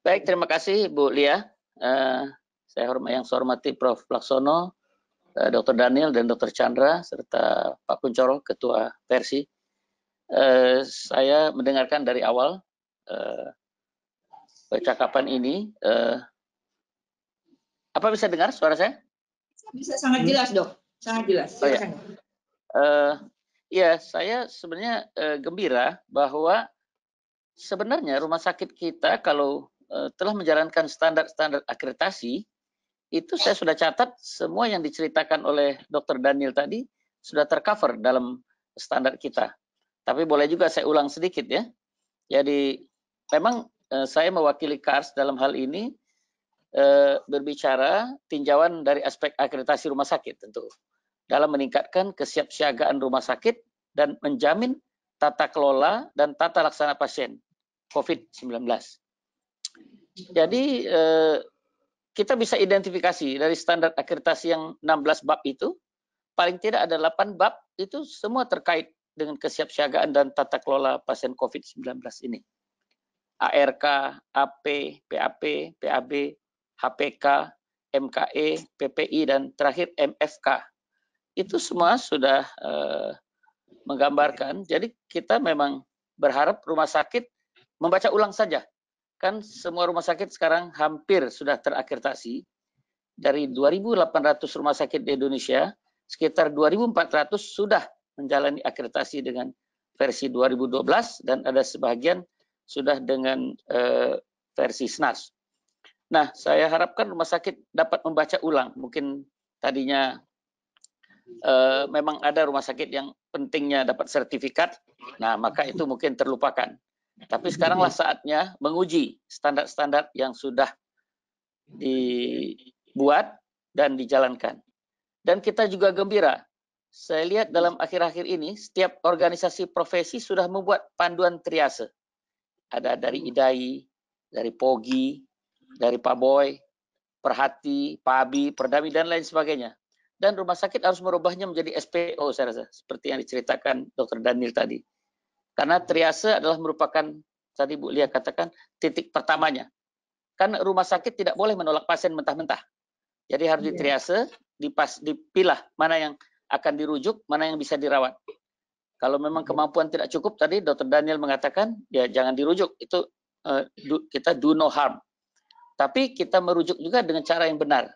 Baik, terima kasih Bu Lia. Saya hormati Prof. Laksono, Dr. Daniel dan Dr. Chandra, serta Pak Kuncoro, Ketua Persi. Saya mendengarkan dari awal percakapan ini. Apa bisa dengar suara saya? Bisa sangat jelas, Dok. Sangat jelas. Silakan. Ya, saya sebenarnya gembira bahwa sebenarnya rumah sakit kita kalau telah menjalankan standar-standar akreditasi, itu saya sudah catat semua yang diceritakan oleh Dr. Daniel tadi sudah tercover dalam standar kita. Tapi boleh juga saya ulang sedikit ya. Jadi memang saya mewakili KARS dalam hal ini berbicara tinjauan dari aspek akreditasi rumah sakit tentu. Dalam meningkatkan kesiapsiagaan rumah sakit dan menjamin tata kelola dan tata laksana pasien COVID-19. Jadi kita bisa identifikasi dari standar akreditasi yang 16 bab itu, paling tidak ada 8 bab itu semua terkait dengan kesiapsiagaan dan tata kelola pasien COVID-19 ini. ARK, AP, PAP, PAB, HPK, MKE, PPI, dan terakhir MFK. Itu semua sudah menggambarkan, jadi kita memang berharap rumah sakit membaca ulang saja. Kan semua rumah sakit sekarang hampir sudah terakreditasi. Dari 2.800 rumah sakit di Indonesia, sekitar 2.400 sudah menjalani akreditasi dengan versi 2012 dan ada sebagian sudah dengan versi SNAS. Nah, saya harapkan rumah sakit dapat membaca ulang. Mungkin tadinya memang ada rumah sakit yang pentingnya dapat sertifikat, nah maka itu mungkin terlupakan. Tapi sekaranglah saatnya menguji standar-standar yang sudah dibuat dan dijalankan. Dan kita juga gembira, saya lihat dalam akhir-akhir ini, setiap organisasi profesi sudah membuat panduan triase. Ada dari IDAI, dari POGI, dari PABOY, Perhati, PABI, Perdami, dan lain sebagainya. Dan rumah sakit harus merubahnya menjadi SPO, saya rasa, seperti yang diceritakan Dr. Daniel tadi. Karena triase adalah merupakan, tadi Bu Lia katakan, titik pertamanya. Kan rumah sakit tidak boleh menolak pasien mentah-mentah. Jadi harus ditriase, dipilah mana yang akan dirujuk, mana yang bisa dirawat. Kalau memang kemampuan tidak cukup, tadi Dr. Daniel mengatakan, ya jangan dirujuk. Itu kita do no harm. Tapi kita merujuk juga dengan cara yang benar.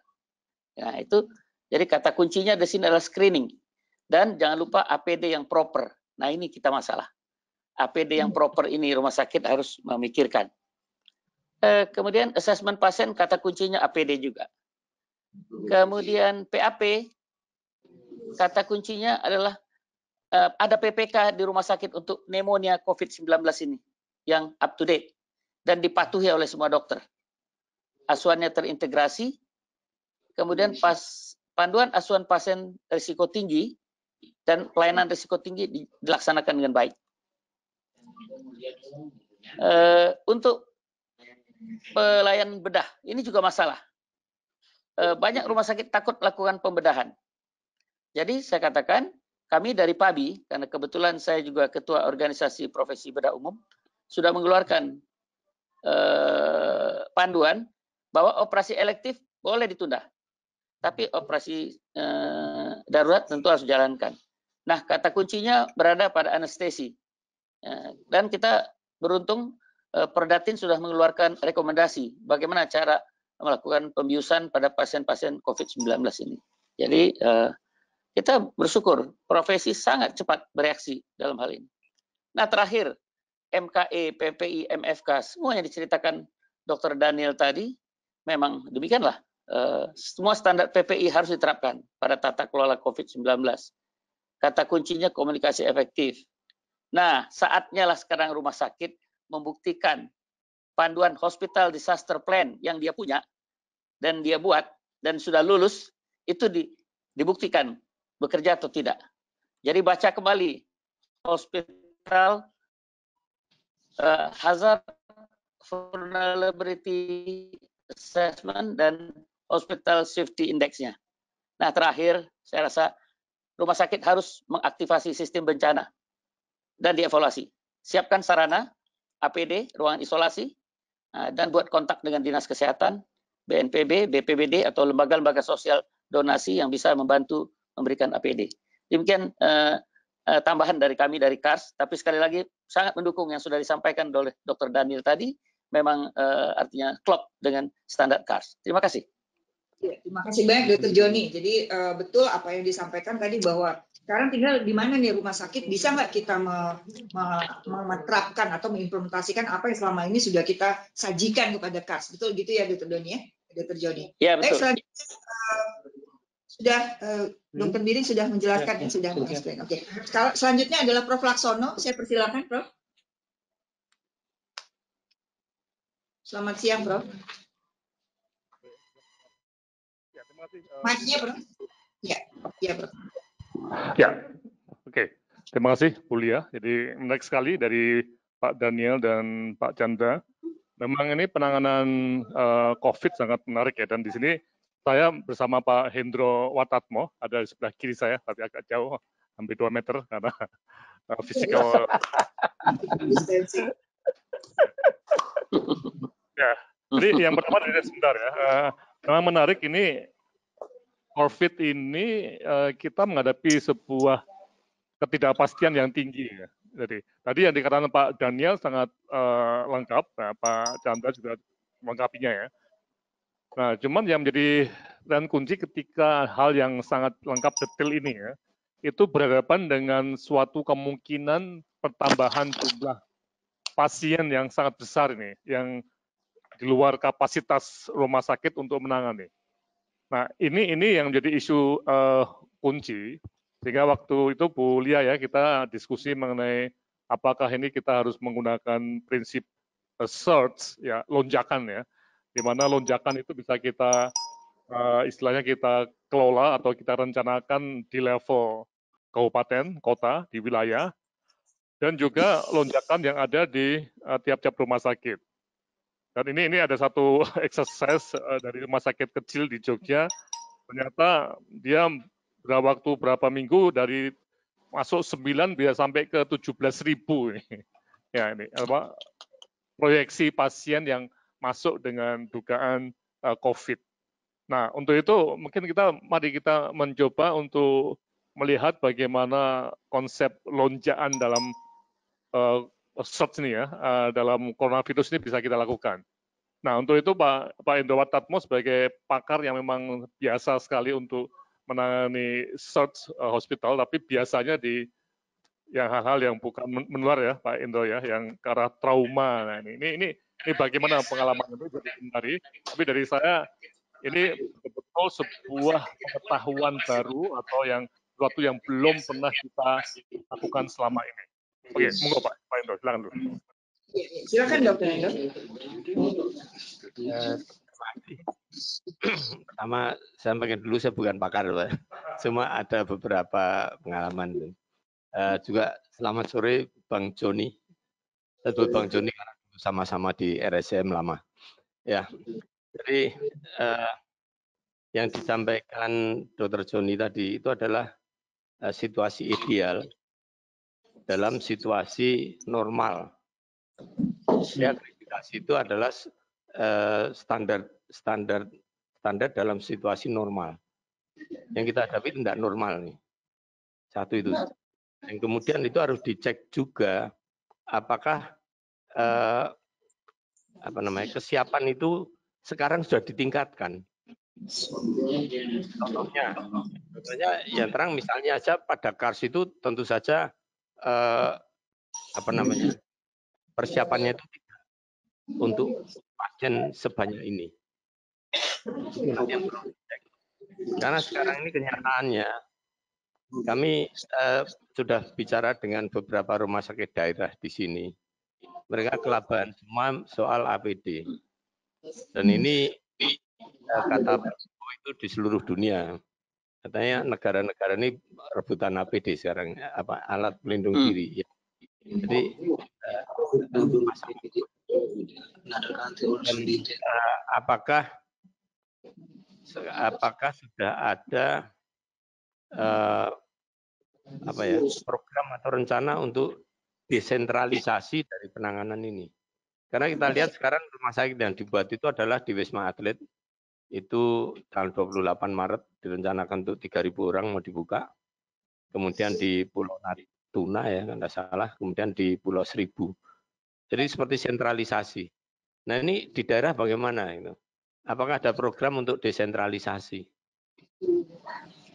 Nah itu, jadi kata kuncinya di sini adalah screening. Dan jangan lupa APD yang proper. Nah ini kita masalah. APD yang proper ini rumah sakit harus memikirkan. Kemudian asesmen pasien, kata kuncinya APD juga. Kemudian PAP, kata kuncinya adalah ada PPK di rumah sakit untuk pneumonia COVID-19 ini yang up to date dan dipatuhi oleh semua dokter. Asuhannya terintegrasi, kemudian panduan asuhan pasien risiko tinggi dan pelayanan risiko tinggi dilaksanakan dengan baik. Untuk pelayanan bedah, ini juga masalah. Banyak rumah sakit takut melakukan pembedahan. Jadi saya katakan, kami dari PABI, karena kebetulan saya juga ketua organisasi profesi bedah umum, sudah mengeluarkan panduan bahwa operasi elektif boleh ditunda. Tapi operasi darurat tentu harus dijalankan. Nah, kata kuncinya berada pada anestesi. Dan kita beruntung Perdatin sudah mengeluarkan rekomendasi bagaimana cara melakukan pembiusan pada pasien-pasien COVID-19 ini. Jadi kita bersyukur profesi sangat cepat bereaksi dalam hal ini. Nah terakhir, MKE, PPI, MFK, semua yang diceritakan Dr. Daniel tadi, memang demikianlah. Semua standar PPI harus diterapkan pada tata kelola COVID-19. Kata kuncinya komunikasi efektif. Nah, saatnya lah sekarang rumah sakit membuktikan panduan Hospital Disaster Plan yang dia punya dan dia buat dan sudah lulus, itu dibuktikan bekerja atau tidak. Jadi baca kembali Hospital Hazard Vulnerability Assessment dan Hospital Safety Index-nya. Nah terakhir, saya rasa rumah sakit harus mengaktifasi sistem bencana dan dievaluasi. Siapkan sarana, APD, ruangan isolasi, dan buat kontak dengan Dinas Kesehatan, BNPB, BPBD, atau lembaga-lembaga sosial donasi yang bisa membantu memberikan APD. Demikian tambahan dari kami dari KARS, tapi sekali lagi sangat mendukung yang sudah disampaikan oleh Dr. Daniel tadi, memang artinya klop dengan standar KARS. Terima kasih. Ya, terima kasih banyak Dr. Joni. Jadi betul apa yang disampaikan tadi bahwa sekarang tinggal di mana nih rumah sakit, bisa nggak kita menerapkan atau mengimplementasikan apa yang selama ini sudah kita sajikan kepada KARS. Betul gitu ya Dr. Doni ya, Dr. Joni? Ya, betul. Selanjutnya sudah Dr. Biring sudah menjelaskan ya, sudah menjelaskan. Oke. Selanjutnya adalah Prof. Laksono. Saya persilakan, Prof. Selamat siang, Prof. Mic-nya, Prof. Ya, Prof. Ya, oke. Terima kasih, Bu Lia. Jadi menarik sekali dari Pak Daniel dan Pak Chandra. Memang ini penanganan COVID sangat menarik ya. Dan di sini saya bersama Pak Hendro Watatmo, ada di sebelah kiri saya, tapi agak jauh, hampir 2 meter karena fisikal. Ya, jadi yang pertama dari sebentar ya. Memang menarik ini COVID ini kita menghadapi sebuah ketidakpastian yang tinggi ya. Jadi tadi yang dikatakan Pak Daniel sangat lengkap, nah, Pak Chandra juga melengkapinya ya. Nah, cuman yang menjadi dan kunci ketika hal yang sangat lengkap detail ini ya, itu berhadapan dengan suatu kemungkinan pertambahan jumlah pasien yang sangat besar ini, yang di luar kapasitas rumah sakit untuk menangani. Nah, ini yang menjadi isu kunci, sehingga waktu itu Bu Lia ya, kita diskusi mengenai apakah ini kita harus menggunakan prinsip surge, ya lonjakan ya, di mana lonjakan itu bisa kita istilahnya kita kelola atau kita rencanakan di level kabupaten, kota, di wilayah, dan juga lonjakan yang ada di tiap-tiap rumah sakit. Dan ini ada satu exercise dari rumah sakit kecil di Jogja, ternyata dia berapa minggu dari masuk 9 bisa sampai ke 17.000 ya ini apa proyeksi pasien yang masuk dengan dugaan COVID. Nah, untuk itu mungkin mari kita mencoba untuk melihat bagaimana konsep lonjakan dalam surge ini ya, dalam coronavirus ini bisa kita lakukan. Nah, untuk itu Pak Hendro Watatmo sebagai pakar yang memang biasa sekali untuk menangani surge hospital, tapi biasanya di yang hal-hal yang bukan menular ya Pak Hendro ya, yang ke arah trauma. Nah, ini bagaimana pengalaman itu jadi dari, tapi dari saya ini betul-betul sebuah pengetahuan baru atau yang sesuatu yang belum pernah kita lakukan selama ini. Oke, monggo Pak Hendro, silakan dulu. Silakan Dokter Hendro. Pertama, saya pengen dulu saya bukan pakar, Pak. Cuma ada beberapa pengalaman. Juga selamat sore Bang Joni. Saya sebut Bang Joni karena sama-sama di RSCM lama. Ya, jadi yang disampaikan Dr. Joni tadi itu adalah situasi ideal dalam situasi normal. Ya, akreditasi itu adalah standar dalam situasi normal. Yang kita hadapi tidak normal nih. Satu itu. Yang kemudian itu harus dicek juga apakah kesiapan itu sekarang sudah ditingkatkan. Contohnya yang terang misalnya aja pada KARS itu tentu saja persiapannya itu tidak untuk pasien sebanyak ini. Karena sekarang ini kenyataannya kami sudah bicara dengan beberapa rumah sakit daerah di sini. Mereka kelabakan semua soal APD. Dan ini kata Pak itu di seluruh dunia. Katanya negara-negara ini rebutan APD sekarang, alat pelindung diri. Jadi apakah sudah ada program atau rencana untuk desentralisasi dari penanganan ini? Karena kita lihat sekarang rumah sakit yang dibuat itu adalah di Wisma Atlet. Itu tanggal 28 Maret direncanakan untuk 3.000 orang mau dibuka. Kemudian di Pulau Natuna ya, kalau tidak salah. Kemudian di Pulau Seribu. Jadi seperti sentralisasi. Nah ini di daerah bagaimana itu? Apakah ada program untuk desentralisasi?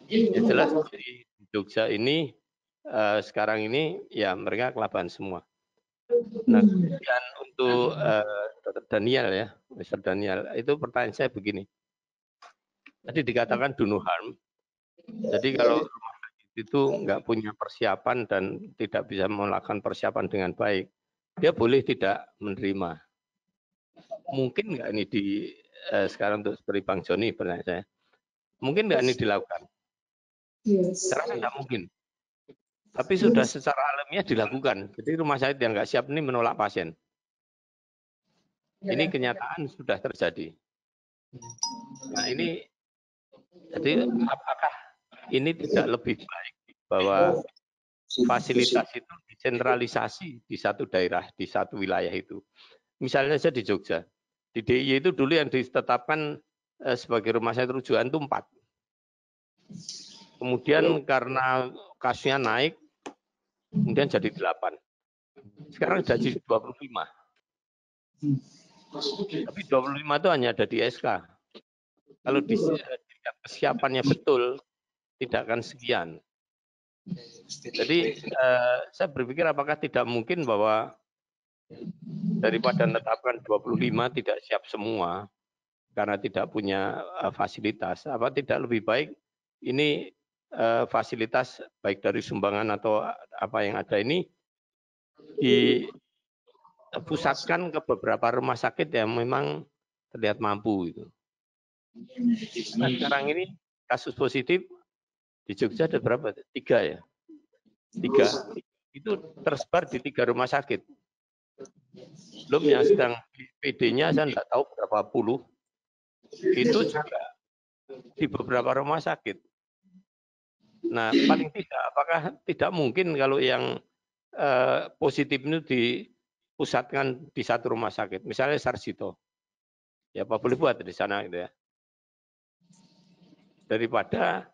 Ya jelas di Jogja ini sekarang ini ya mereka kelabakan semua. Nah kemudian untuk Dr. Daniel ya, Mr. Daniel, itu pertanyaan saya begini. Tadi dikatakan do no harm. Jadi kalau rumah sakit itu nggak punya persiapan dan tidak bisa melakukan persiapan dengan baik, dia boleh tidak menerima. Mungkin nggak ini di sekarang untuk seperti Bang Joni pertanyaan saya, mungkin nggak ini dilakukan? Karena tidak mungkin. Tapi sudah secara alamiah dilakukan. Jadi rumah sakit yang nggak siap ini menolak pasien. Ini kenyataan sudah terjadi. Nah ini, jadi apakah ini tidak lebih baik bahwa fasilitas itu disentralisasi di satu daerah, di satu wilayah itu? Misalnya saja di Jogja. Di DIY itu dulu yang ditetapkan sebagai rumah sakit rujukan itu 4. Kemudian karena kasusnya naik, kemudian jadi 8. Sekarang jadi 25. Tapi 25 itu hanya ada di SK. Kalau di kesiapannya betul, tidak akan sekian. Jadi saya berpikir apakah tidak mungkin bahwa daripada menetapkan 25 tidak siap semua karena tidak punya fasilitas, apa tidak lebih baik ini fasilitas baik dari sumbangan atau apa yang ada ini dipusatkan ke beberapa rumah sakit yang memang terlihat mampu itu. Nah, sekarang ini kasus positif di Jogja ada berapa? 3 ya? 3. Itu tersebar di 3 rumah sakit. Belum yang sedang PD-nya saya tidak tahu berapa puluh. Itu juga di beberapa rumah sakit. Nah, paling tidak, apakah tidak mungkin kalau yang positif itu dipusatkan di satu rumah sakit, misalnya Sarjito, ya apa boleh buat di sana gitu ya, daripada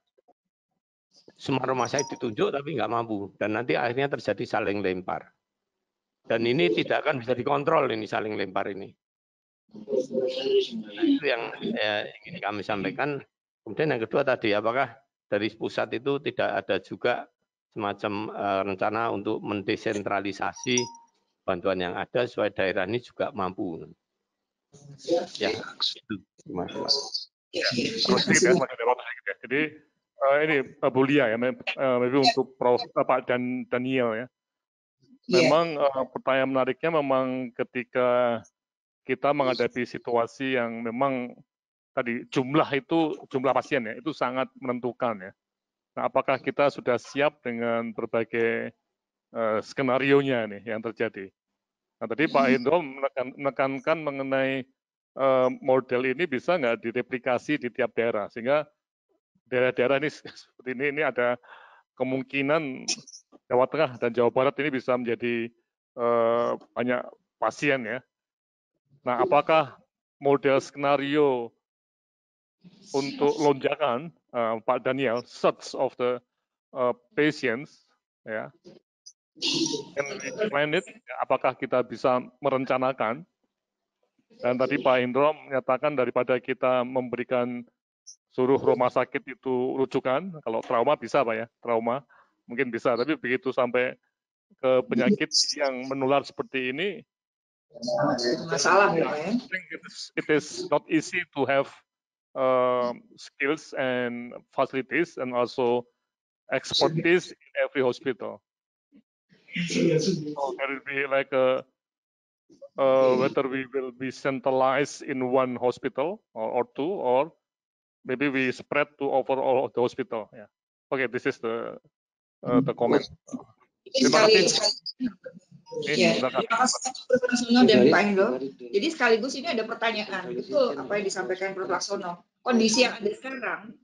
semua rumah sakit ditunjuk tapi nggak mampu, dan nanti akhirnya terjadi saling lempar, dan ini tidak akan bisa dikontrol ini saling lempar ini. Nah, itu yang ingin kami sampaikan. Kemudian yang kedua tadi, apakah dari pusat itu tidak ada juga semacam rencana untuk mendesentralisasi bantuan yang ada supaya daerah ini juga mampu. Ya, itu. Terima kasih. Jadi ini Bu Lia ya, maybe untuk Pak Daniel ya. Memang pertanyaan menariknya memang ketika kita menghadapi situasi yang memang tadi jumlah pasien ya, itu sangat menentukan ya. Nah, apakah kita sudah siap dengan berbagai skenario-nya nih yang terjadi? Nah, tadi Pak Hendro menekankan mengenai model ini bisa nggak direplikasi di tiap daerah, sehingga daerah-daerah ini seperti ini ada kemungkinan Jawa Tengah dan Jawa Barat ini bisa menjadi banyak pasien ya. Nah, apakah model skenario untuk lonjakan Pak Daniel, surge of the patients, ya, can we plan it? Apakah kita bisa merencanakan? Dan tadi Pak Indro menyatakan daripada kita memberikan suruh rumah sakit itu rujukan, kalau trauma bisa Pak ya, trauma mungkin bisa, tapi begitu sampai ke penyakit yang menular seperti ini, masalah ya. It is not easy to have skills and facilities and also expertise in every hospital. So there will be like whether we will be centralized in one hospital or two, or maybe we spread to over all the hospital. Yeah. Okay, this is the comment. Terima kasih. Ya, terima kasih Prof. Laksono dan Pak Hendro. Jadi sekaligus ini ada pertanyaan, betul apa yang disampaikan Prof. Laksono. Kondisi yang ada sekarang,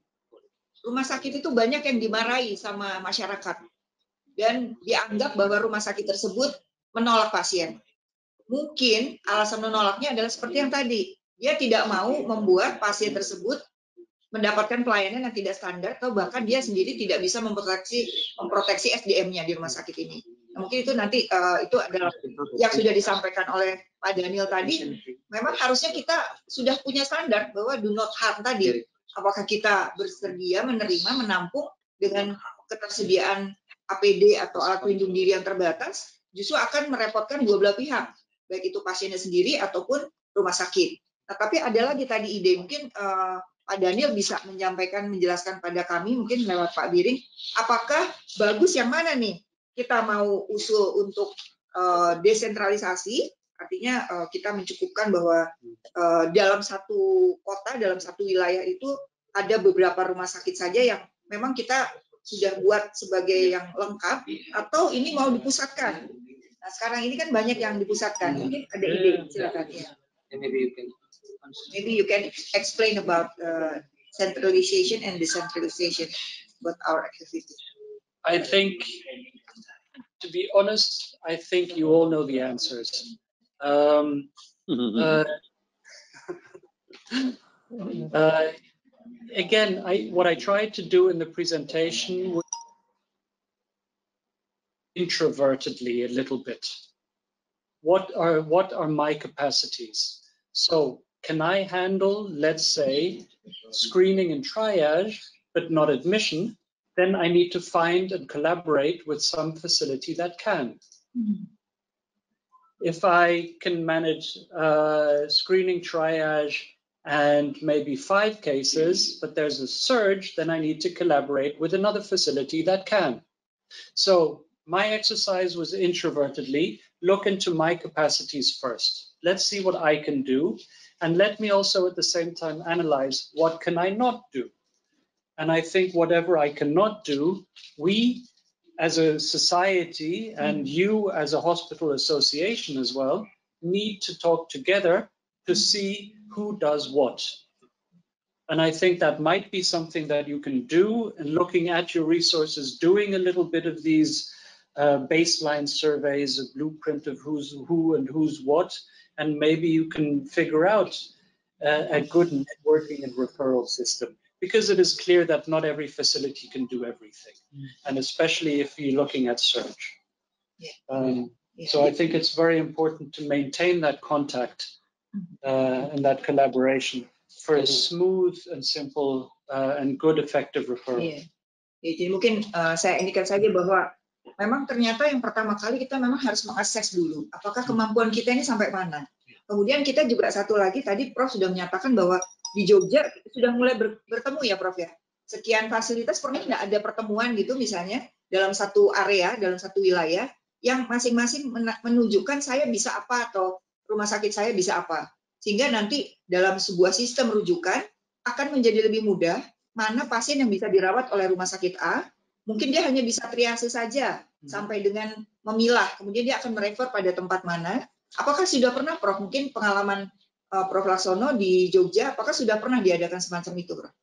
rumah sakit itu banyak yang dimarahi sama masyarakat dan dianggap bahwa rumah sakit tersebut menolak pasien. mungkin alasan menolaknya adalah seperti yang tadi, dia tidak mau membuat pasien tersebut mendapatkan pelayanan yang tidak standar, atau bahkan dia sendiri tidak bisa memproteksi SDM-nya di rumah sakit ini. Nah, mungkin itu nanti itu adalah yang sudah disampaikan oleh Pak Daniel tadi. Memang harusnya kita sudah punya standar bahwa do not harm tadi. Apakah kita bersedia menerima, menampung dengan ketersediaan APD atau alat pelindung diri yang terbatas, justru akan merepotkan dua belah pihak, baik itu pasiennya sendiri ataupun rumah sakit. Nah, tapi ada lagi tadi ide, mungkin Pak Daniel bisa menjelaskan pada kami, mungkin lewat Pak Biring, apakah bagus yang mana nih? Kita mau usul untuk desentralisasi, artinya kita mencukupkan bahwa dalam satu kota, dalam satu wilayah itu ada beberapa rumah sakit saja yang memang kita sudah buat sebagai yang lengkap, atau ini mau dipusatkan. Nah, sekarang ini kan banyak yang dipusatkan. Mungkin ada ide, silakan ya. Maybe you can explain about centralization and decentralization about our activity. I think, to be honest, I think you all know the answers. Again, what I tried to do in the presentation was introvertedly a little bit. What are my capacities? So can I handle, let's say, screening and triage, but not admission? Then I need to find and collaborate with some facility that can. If I can manage screening, triage, and maybe 5 cases, but there's a surge, then I need to collaborate with another facility that can. So my exercise was introvertedly look into my capacities first. Let's see what I can do. And let me also at the same time analyze what can I not do. And I think whatever I cannot do, we as a society and you as a hospital association as well need to talk together to see who does what. And I think that might be something that you can do, and looking at your resources, doing a little bit of these baseline surveys, a blueprint of who's who and who's what, and maybe you can figure out a good networking and referral system, because it is clear that not every facility can do everything, and especially if you're looking at search. So I think it's very important to maintain that contact and that collaboration for a smooth and simple and good effective referral. Jadi mungkin saya indikan saja bahwa memang ternyata yang pertama kali kita memang harus mengakses dulu apakah kemampuan kita ini sampai mana. Kemudian kita juga satu lagi, tadi Prof sudah menyatakan bahwa di Jogja sudah mulai bertemu ya Prof ya. Sekian fasilitas, pernah nggak ada pertemuan gitu misalnya dalam satu area, dalam satu wilayah yang masing-masing menunjukkan saya bisa apa atau rumah sakit saya bisa apa. Sehingga nanti dalam sebuah sistem rujukan akan menjadi lebih mudah mana pasien yang bisa dirawat oleh rumah sakit A, mungkin dia hanya bisa triase saja sampai dengan memilah, kemudian dia akan merefer pada tempat mana. Apakah sudah pernah Prof, mungkin pengalaman Prof Laksono di Jogja, apakah sudah pernah diadakan semacam itu Prof?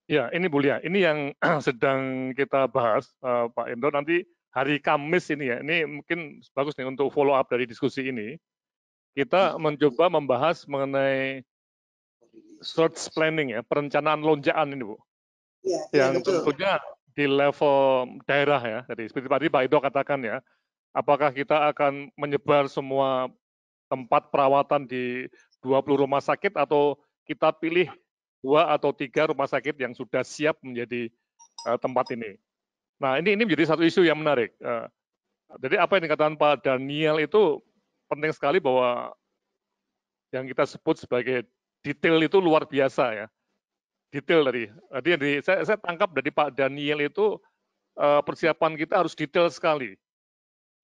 Ya, ini Bu Lia, ini yang sedang kita bahas Pak Endo, nanti hari Kamis ini ya, ini mungkin bagus nih untuk follow up dari diskusi ini. Kita mencoba membahas mengenai search planning ya, perencanaan lonjakan ini Bu. Ya, yang tentunya di level daerah ya. Jadi seperti tadi Pak Edo katakan ya, apakah kita akan menyebar semua tempat perawatan di 20 rumah sakit atau kita pilih 2 atau 3 rumah sakit yang sudah siap menjadi tempat ini. Nah, ini menjadi satu isu yang menarik. Jadi apa yang dikatakan Pak Daniel itu penting sekali, bahwa yang kita sebut sebagai detail itu luar biasa ya. Detail tadi. Jadi saya tangkap dari Pak Daniel itu persiapan kita harus detail sekali.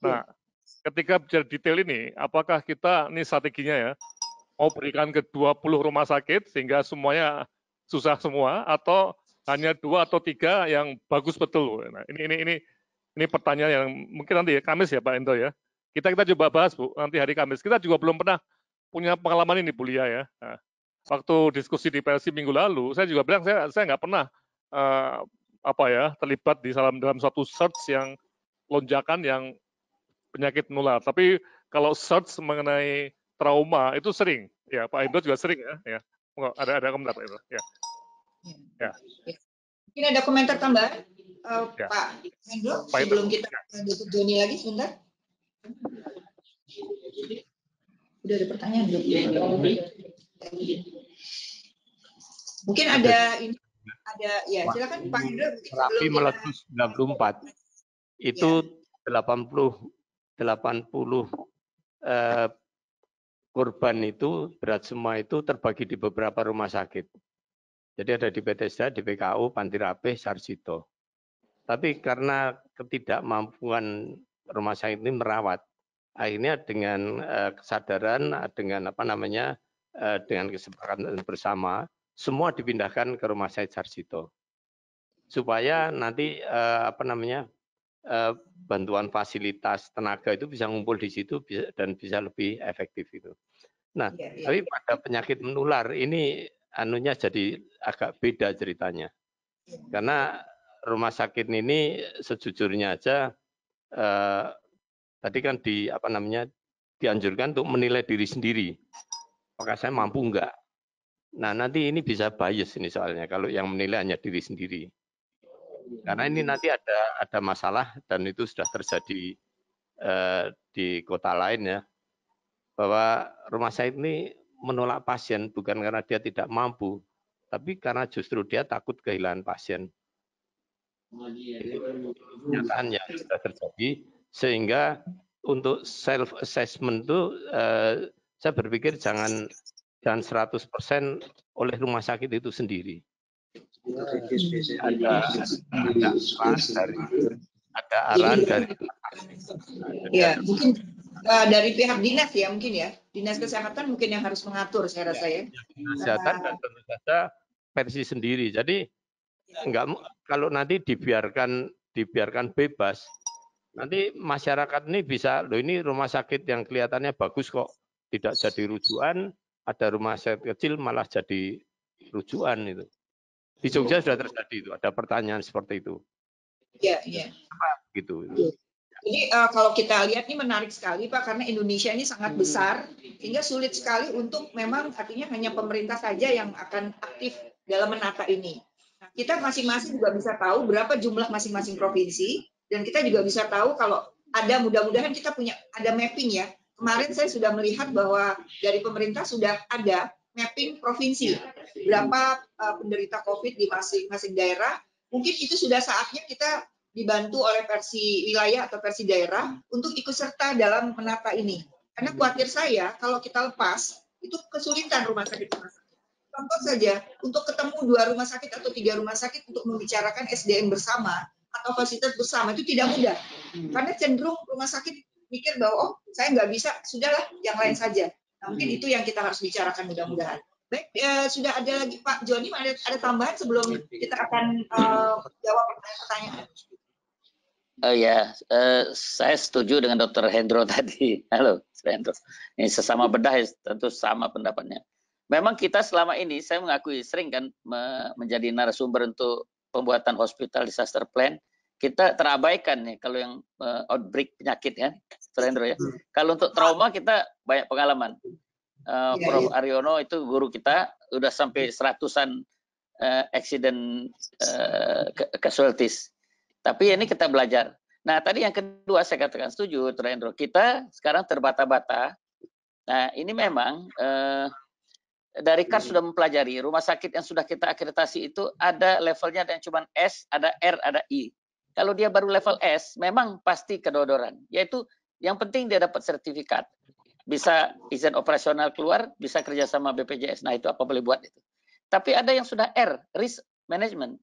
Nah, ketika bicara detail ini, apakah kita ini strateginya ya mau berikan ke 20 rumah sakit sehingga semuanya susah semua, atau hanya 2 atau 3 yang bagus betul? Nah, ini pertanyaan yang mungkin nanti ya Kamis ya Pak Endo ya. Kita coba bahas Bu nanti hari Kamis. Kita juga belum pernah punya pengalaman ini Bu Lia ya. Nah, waktu diskusi di PLC minggu lalu, saya juga bilang saya nggak pernah terlibat di dalam suatu search yang lonjakan yang penyakit menular. Tapi kalau search mengenai trauma itu sering, ya Pak Hendro juga sering ya. Ada komentar Pak Hendro, ya. Mungkin ada komentar tambahan, Ya. Pak Hendro, Pak Hendro, sebelum kita Dr. Joni lagi sebentar. Udah ada pertanyaan belum? Mungkin ada ini, ada ya silakan Pak Hendro. Merapi meletus 94 itu 80 korban itu berat semua itu terbagi di beberapa rumah sakit. Jadi ada di Bethesda, di PKU, Panti Rapih, Sarjito. Tapi karena ketidakmampuan rumah sakit ini merawat, akhirnya dengan kesadaran, dengan dengan kesepakatan bersama, semua dipindahkan ke rumah sakit Sarjito. Supaya nanti bantuan fasilitas tenaga itu bisa ngumpul di situ dan bisa lebih efektif itu. Nah, tapi pada penyakit menular ini anunya jadi agak beda ceritanya. Karena rumah sakit ini sejujurnya aja tadi kan dianjurkan untuk menilai diri sendiri. Apakah saya mampu enggak? Nah, nanti ini bisa bias ini soalnya kalau yang menilai hanya diri sendiri. Karena ini nanti ada masalah dan itu sudah terjadi di kota lain ya, bahwa rumah sakit ini menolak pasien bukan karena dia tidak mampu, tapi karena justru dia takut kehilangan pasien. Itu kenyataan yang sudah terjadi, sehingga untuk self assessment itu saya berpikir jangan 100% oleh rumah sakit itu sendiri. Ada arahan dari ya mungkin dari pihak dinas ya mungkin ya, dinas kesehatan mungkin yang harus mengatur saya rasa ya. Kesehatan dan tentu saja versi sendiri. Jadi kalau nanti dibiarkan bebas, nanti masyarakat ini bisa, loh ini rumah sakit yang kelihatannya bagus kok tidak jadi rujukan, ada rumah sakit kecil malah jadi rujukan itu. Di Jogja sudah terjadi itu, ada pertanyaan seperti itu. Iya, iya. Gitu. Jadi kalau kita lihat ini menarik sekali Pak, karena Indonesia ini sangat besar, sehingga sulit sekali untuk memang artinya hanya pemerintah saja yang akan aktif dalam menata ini. Nah, kita masing-masing juga bisa tahu berapa jumlah masing-masing provinsi, dan kita juga bisa tahu kalau ada, mudah-mudahan kita ada mapping ya. Kemarin saya sudah melihat bahwa dari pemerintah sudah ada mapping provinsi, berapa penderita COVID di masing-masing daerah. Mungkin itu sudah saatnya kita dibantu oleh versi wilayah atau versi daerah untuk ikut serta dalam menata ini. Karena khawatir saya kalau kita lepas, itu kesulitan rumah sakit. Contoh saja, untuk ketemu 2 rumah sakit atau 3 rumah sakit untuk membicarakan SDM bersama atau fasilitas bersama itu tidak mudah. Karena cenderung rumah sakit mikir bahwa oh saya nggak bisa, sudahlah yang lain saja. Nah, mungkin itu yang kita harus bicarakan mudah-mudahan. Baik, sudah ada lagi Pak Joni, ada tambahan sebelum kita akan jawab pertanyaan. Saya setuju dengan Dr. Hendro tadi. Halo, Dr. Hendro. Ini sesama bedah tentu sama pendapatnya. Memang kita selama ini, saya mengakui sering kan menjadi narasumber untuk pembuatan hospital disaster plan. Kita terabaikan nih kalau yang outbreak penyakit ya, Dr. Hendro ya. Kalau untuk trauma kita banyak pengalaman. Prof. Aryono itu guru kita, udah sampai 100-an accident casualties. Tapi ini kita belajar. Nah, tadi yang kedua saya katakan setuju, Dr. Hendro. Kita sekarang terbata-bata. Nah, ini memang dari KAR sudah mempelajari rumah sakit yang sudah kita akreditasi itu ada levelnya, ada yang cuma S, ada R, ada I. Kalau dia baru level S, memang pasti kedodoran. Yaitu yang penting dia dapat sertifikat. Bisa izin operasional keluar, bisa kerjasama BPJS. Nah, itu apa boleh buat itu. Tapi ada yang sudah R, risk management.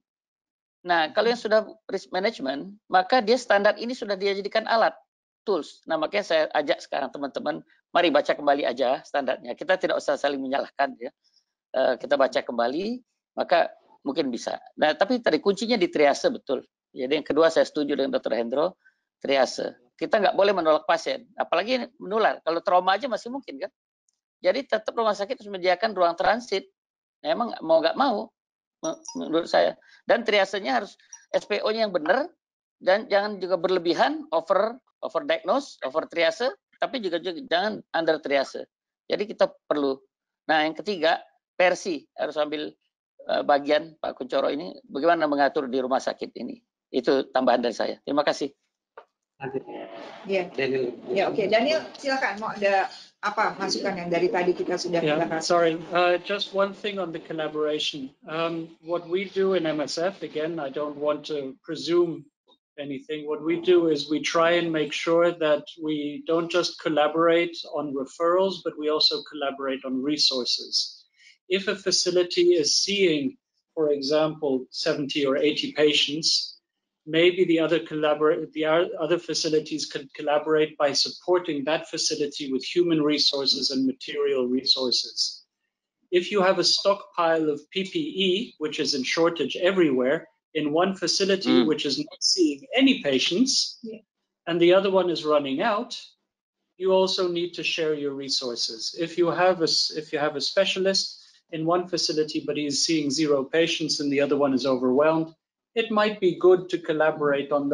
Nah, kalau yang sudah risk management, maka dia standar ini sudah dia jadikan alat, tools. Nah, makanya saya ajak sekarang teman-teman, mari baca kembali aja standarnya. Kita tidak usah saling menyalahkan ya. Kita baca kembali, maka mungkin bisa. Nah, tapi tadi kuncinya di triase betul. Jadi yang kedua saya setuju dengan Dr. Hendro, triase. Kita nggak boleh menolak pasien, apalagi menular. Kalau trauma aja masih mungkin kan. Jadi tetap rumah sakit harus menyediakan ruang transit. Memang mau nggak mau, menurut saya. Dan triasenya harus SPO-nya yang benar, dan jangan juga berlebihan, over diagnose, over triase, tapi juga jangan under triase. Jadi kita perlu. Nah, yang ketiga, Persi harus ambil bagian Pak Kunchoro ini, bagaimana mengatur di rumah sakit ini. Itu tambahan dari saya. Terima kasih. Ya, oke. Daniel, silakan. Mau ada apa masukan yang dari tadi kita sudah bahas? Sorry, just one thing on the collaboration. What we do in MSF, again, I don't want to presume anything. What we do is we try and make sure that we don't just collaborate on referrals, but we also collaborate on resources. If a facility is seeing, for example, 70 or 80 patients, maybe the other facilities can collaborate by supporting that facility with human resources and material resources. If you have a stockpile of PPE, which is in shortage everywhere, in one facility which is not seeing any patients, and the other one is running out, you also need to share your resources. If you have a specialist in one facility, but he's seeing 0 patients and the other one is overwhelmed, it might be good to collaborate on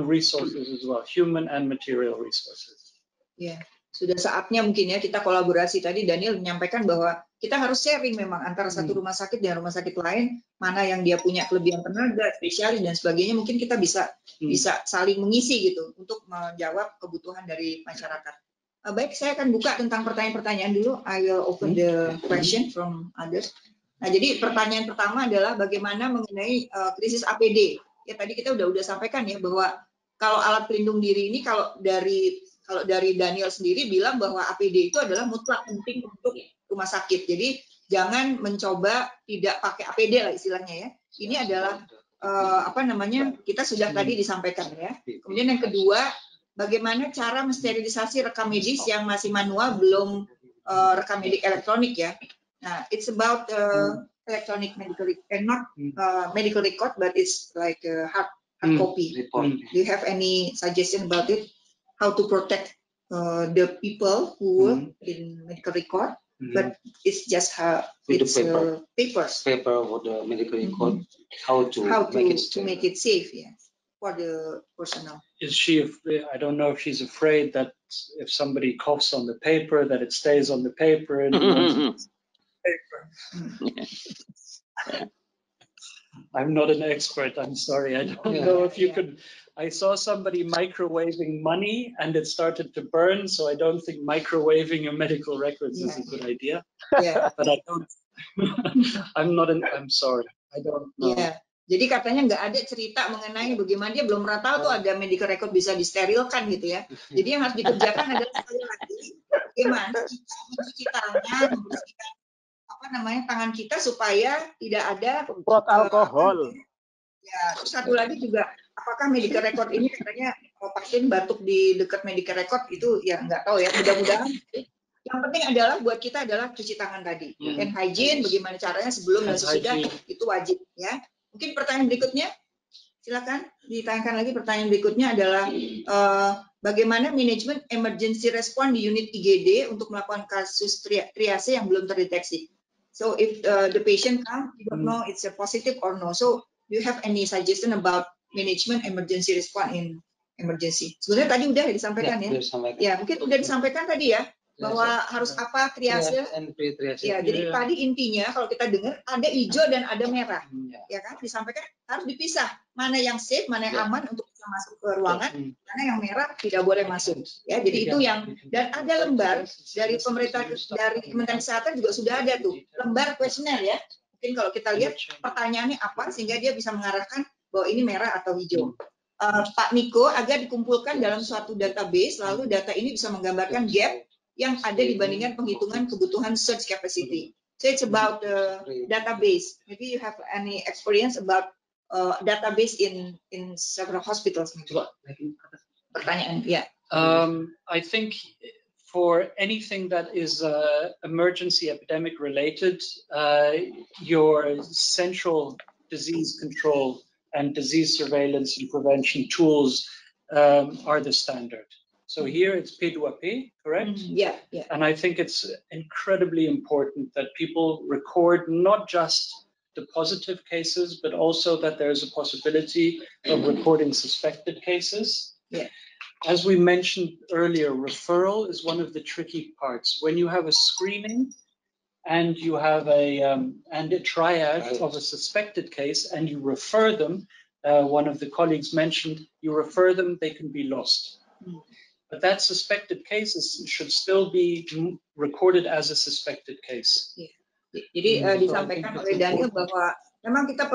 resources as well, human and material resources. Ya, sudah saatnya mungkin ya kita kolaborasi. Tadi Daniel menyampaikan bahwa kita harus sharing memang antara satu rumah sakit dan rumah sakit lain, mana yang dia punya kelebihan tenaga, spesialis dan sebagainya. Mungkin kita bisa saling mengisi gitu untuk menjawab kebutuhan dari masyarakat. Baik, saya akan buka tentang pertanyaan-pertanyaan dulu. I will open the question from others. Nah, jadi pertanyaan pertama adalah bagaimana mengenai krisis APD. Ya, tadi kita udah sampaikan ya bahwa kalau alat pelindung diri ini kalau dari Daniel sendiri bilang bahwa APD itu adalah mutlak penting untuk rumah sakit. Jadi jangan mencoba tidak pakai APD lah istilahnya ya. Ini adalah kita sudah tadi disampaikan ya. Kemudian yang kedua, bagaimana cara mensterilisasi rekam medis yang masih manual, belum rekam medik elektronik ya. Nah, it's about electronic medical record, not medical record, but it's like a hard copy. Do you have any suggestion about it? How to protect the people who in medical record, but it's just papers. Paper for the medical record. How to make it safe, yeah, for the personnel. Is she? I don't know if she's afraid that if somebody coughs on the paper, that it stays on the paper and. Paper. I'm not an expert. I'm sorry. I don't know if you could. I saw somebody microwaving money and it started to burn. So I don't think microwaving your medical records is a good idea. Yeah. But I don't. I'm sorry. I don't know. Yeah. Jadi katanya nggak ada cerita mengenai bagaimana dia belum pernah tahu tuh ada medical record bisa disterilkan gitu ya. Jadi yang harus dikerjakan adalah sekali lagi bagaimana kita mencuci tangan, membersihkan tangan kita supaya tidak ada semprot alkohol. Ya, terus satu lagi juga, apakah medical record ini katanya pasien batuk di dekat medical record itu ya nggak tahu ya. Mudah-mudahan yang penting adalah buat kita adalah cuci tangan tadi. Hand hygiene, bagaimana caranya sebelum dan sesudah itu wajib ya. Mungkin pertanyaan berikutnya, silakan ditanyakan lagi. Pertanyaan berikutnya adalah bagaimana manajemen emergency response di unit IGD untuk melakukan kasus triase yang belum terdeteksi. So if the patient comes, you don't know it's a positive or no. So do you have any suggestion about management emergency response in emergency? Sebenarnya tadi udah disampaikan ya. Ya, mungkin udah disampaikan tadi ya bahwa harus apa triase. Ya, jadi tadi intinya kalau kita dengar ada hijau dan ada merah. Ya kan disampaikan harus dipisah. Mana yang safe, mana yang aman untuk bisa masuk ke ruangan, mana yang merah tidak boleh masuk. Ya, jadi itu yang dan ada lembar dari pemerintah dari Kementerian Kesehatan juga sudah ada tuh lembar kuesioner ya. Mungkin kalau kita lihat pertanyaannya apa sehingga dia bisa mengarahkan bahwa ini merah atau hijau. Pak Niko agar dikumpulkan dalam suatu database, lalu data ini bisa menggambarkan gap yang ada dibandingkan penghitungan kebutuhan search capacity. So it's about the database. Maybe you have any experience about database in several hospitals. Pertanyaan, ya. I think for anything that is emergency epidemic related, your central disease control and disease surveillance and prevention tools are the standard. So here it's P2P, correct? Yeah. And I think it's incredibly important that people record not just the positive cases, but also that there's a possibility of recording suspected cases. Yeah. as we mentioned earlier, referral is one of the tricky parts. When you have a screening and you have a triage of a suspected case and you refer them, one of the colleagues mentioned, you refer them, they can be lost. But that suspected case should still be recorded as a suspected case. Jadi disampaikan oleh Daniel bahwa memang kita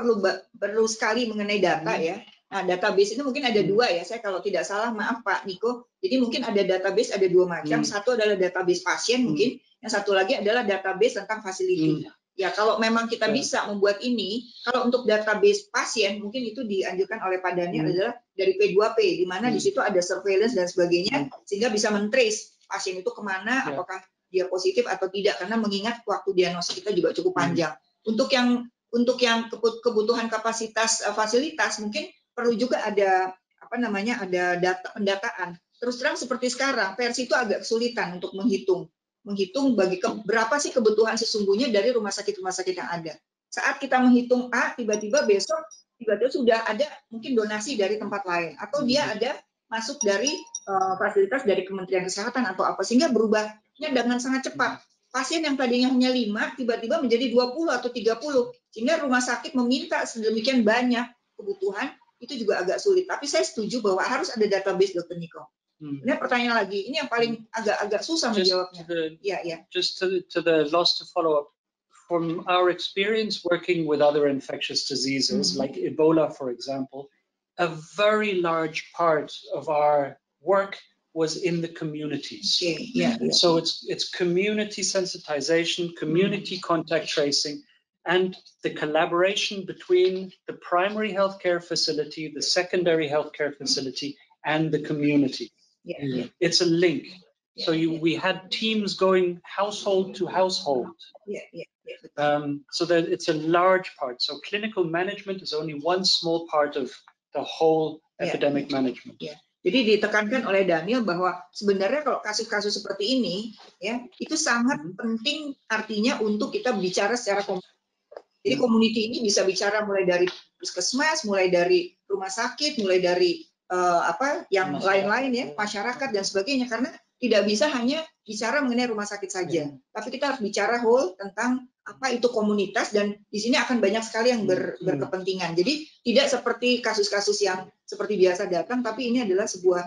perlu sekali mengenai data ya. Nah, database itu mungkin ada dua ya. Saya kalau tidak salah, maaf Pak Niko. Jadi mungkin ada database ada dua macam. Satu adalah database pasien mungkin, yang satu lagi adalah database tentang facility. Ya, kalau memang kita bisa membuat ini, kalau untuk database pasien mungkin itu dianjurkan oleh Pak Daniel adalah dari P2P, di mana di situ ada surveillance dan sebagainya, sehingga bisa men-trace pasien itu kemana, apakah dia positif atau tidak, karena mengingat waktu diagnosis kita juga cukup panjang. Untuk yang kebutuhan kapasitas fasilitas mungkin perlu juga ada ada pendataan. Terus terang seperti sekarang versi itu agak kesulitan untuk menghitung berapa sih kebutuhan sesungguhnya dari rumah sakit yang ada. Saat kita menghitung A, tiba-tiba besok sudah ada mungkin donasi dari tempat lain, atau dia ada masuk dari fasilitas dari Kementerian Kesehatan atau apa, sehingga berubahnya dengan sangat cepat. Pasien yang tadinya hanya 5 tiba-tiba menjadi 20 atau 30, sehingga rumah sakit meminta sedemikian banyak kebutuhan, itu juga agak sulit. Tapi saya setuju bahwa harus ada database, Dr. Niko. Ini pertanyaan lagi, ini yang paling agak susah menjawabnya. Just to the loss to follow up, from our experience working with other infectious diseases like Ebola, for example, a very large part of our work was in the communities. So it's community sensitization, community contact tracing, and the collaboration between the primary healthcare facility, the secondary healthcare facility, and the community. It's a link. So we had teams going household to household. So that it's a large part. So clinical management is only one small part of the whole epidemic management. Jadi ditekankan oleh Daniel bahwa sebenarnya kalau kasus-kasus seperti ini, ya itu sangat penting artinya untuk kita bicara secara komunitas. Jadi community ini bisa bicara mulai dari puskesmas, mulai dari rumah sakit, mulai dari yang lain-lain ya, masyarakat dan sebagainya, karena tidak bisa hanya bicara mengenai rumah sakit saja, tapi kita harus bicara whole tentang apa itu komunitas, dan di sini akan banyak sekali yang berkepentingan. Jadi tidak seperti kasus-kasus yang seperti biasa datang, tapi ini adalah sebuah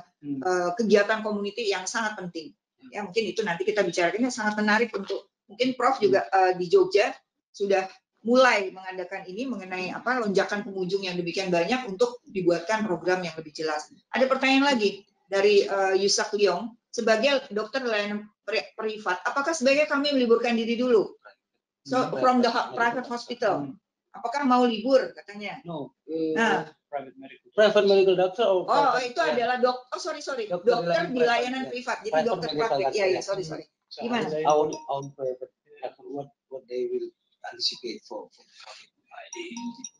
kegiatan community yang sangat penting. Ya, mungkin itu nanti kita bicarakannya sangat menarik untuk mungkin Prof juga di Jogja sudah mulai mengadakan ini mengenai lonjakan pengunjung yang demikian banyak untuk dibuatkan program yang lebih jelas. Ada pertanyaan lagi dari Yusak Leong, sebagai dokter layanan privat, apakah sebaiknya kami meliburkan diri dulu? So from the private hospital, apakah mau libur katanya? No. Nah, Private medical doctor. Itu adalah dokter di layanan privat, jadi dokter praktek. Iya, sorry. Gimana? Our private what they will anticipate for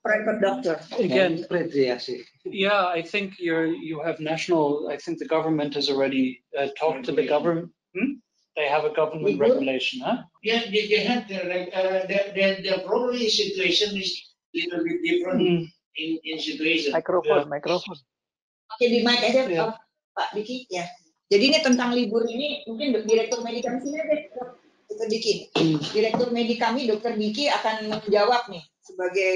private doctor. Again, I think you have national. I think the government has already talked to the government. They have a government regulation, huh? Yeah, they have the probably situation is a little bit different in situation. Microphone. Oke, di mic aja Pak Diki ya. Jadi ini tentang libur ini mungkin Direktur Medika di sini deh, Dr. Diki. Direktur Medik kami, Dr. Diki akan menjawab nih sebagai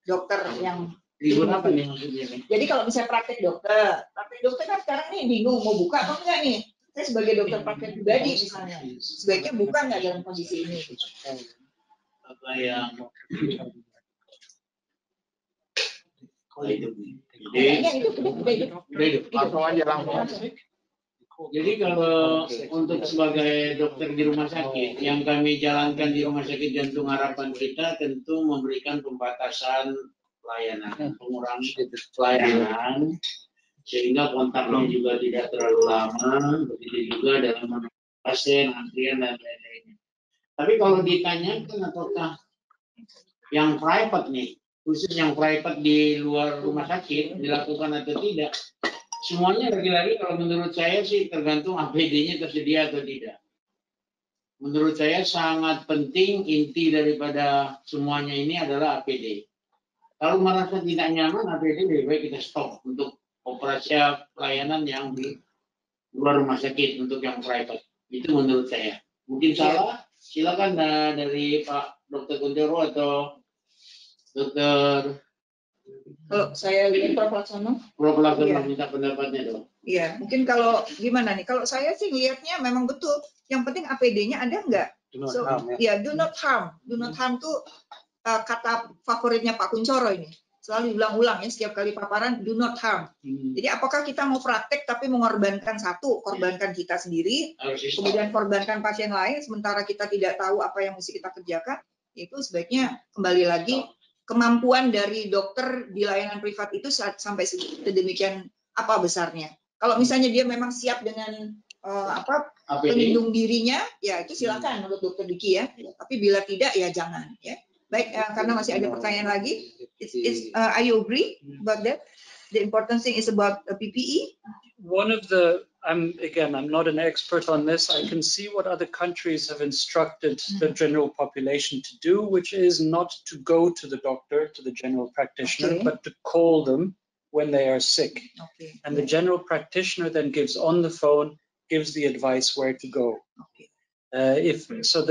dokter yang Libur apa nih maksudnya? Jadi kalau misalnya praktek dokter kan sekarang nih bingung mau buka atau enggak nih. Saya sebagai dokter praktek pribadi misalnya, sebaiknya buka nggak dalam kondisi ini? Apa yang Jadi kalau untuk sebagai dokter di rumah sakit, yang kami jalankan di Rumah Sakit Jantung Harapan kita tentu memberikan pembatasan pelayanan, pengurangan pelayanan, sehingga kontaknya juga tidak terlalu lama, begitu juga dalam pasien, antrian, dan lain-lainnya. Tapi kalau ditanyakan apakah yang private nih, khusus yang private di luar rumah sakit dilakukan atau tidak, semuanya lagi-lagi kalau menurut saya sih tergantung APD-nya tersedia atau tidak. Menurut saya sangat penting, inti daripada semuanya ini adalah APD. Kalau merasa tidak nyaman APD lebih baik kita stop untuk operasi pelayanan yang luar rumah sakit untuk yang private. Itu menurut saya. Mungkin salah, silakan dari Pak Dr. Kuntoro atau Dr. Kalau saya lihat Prof. Laksono. Prof. Laksono minta pendapatnya dong. Iya, mungkin kalau gimana nih? Kalau saya sih lihatnya memang betul. Yang penting APD-nya ada nggak? So, ya, do not harm. Do not harm tuh kata favoritnya Pak Kuncoro ini. Selalu diulang-ulang ya setiap kali paparan, do not harm. Jadi apakah kita mau praktek tapi mengorbankan satu, korbankan kita sendiri, kemudian korbankan pasien lain, sementara kita tidak tahu apa yang mesti kita kerjakan, itu sebaiknya kembali lagi kemampuan dari dokter di layanan privat itu sampai sedemikian apa besarnya. Kalau misalnya dia memang siap dengan pelindung dirinya, ya itu silakan menurut Dokter Diki ya. Tapi bila tidak ya jangan ya. Baik, karena masih ada pertanyaan lagi. I agree about that. The important thing is about PPE. One of the, I'm not an expert on this. I can see what other countries have instructed the general population to do, which is not to go to the doctor, to the general practitioner, but to call them when they are sick. And the general practitioner then gives on the phone, gives the advice where to go. So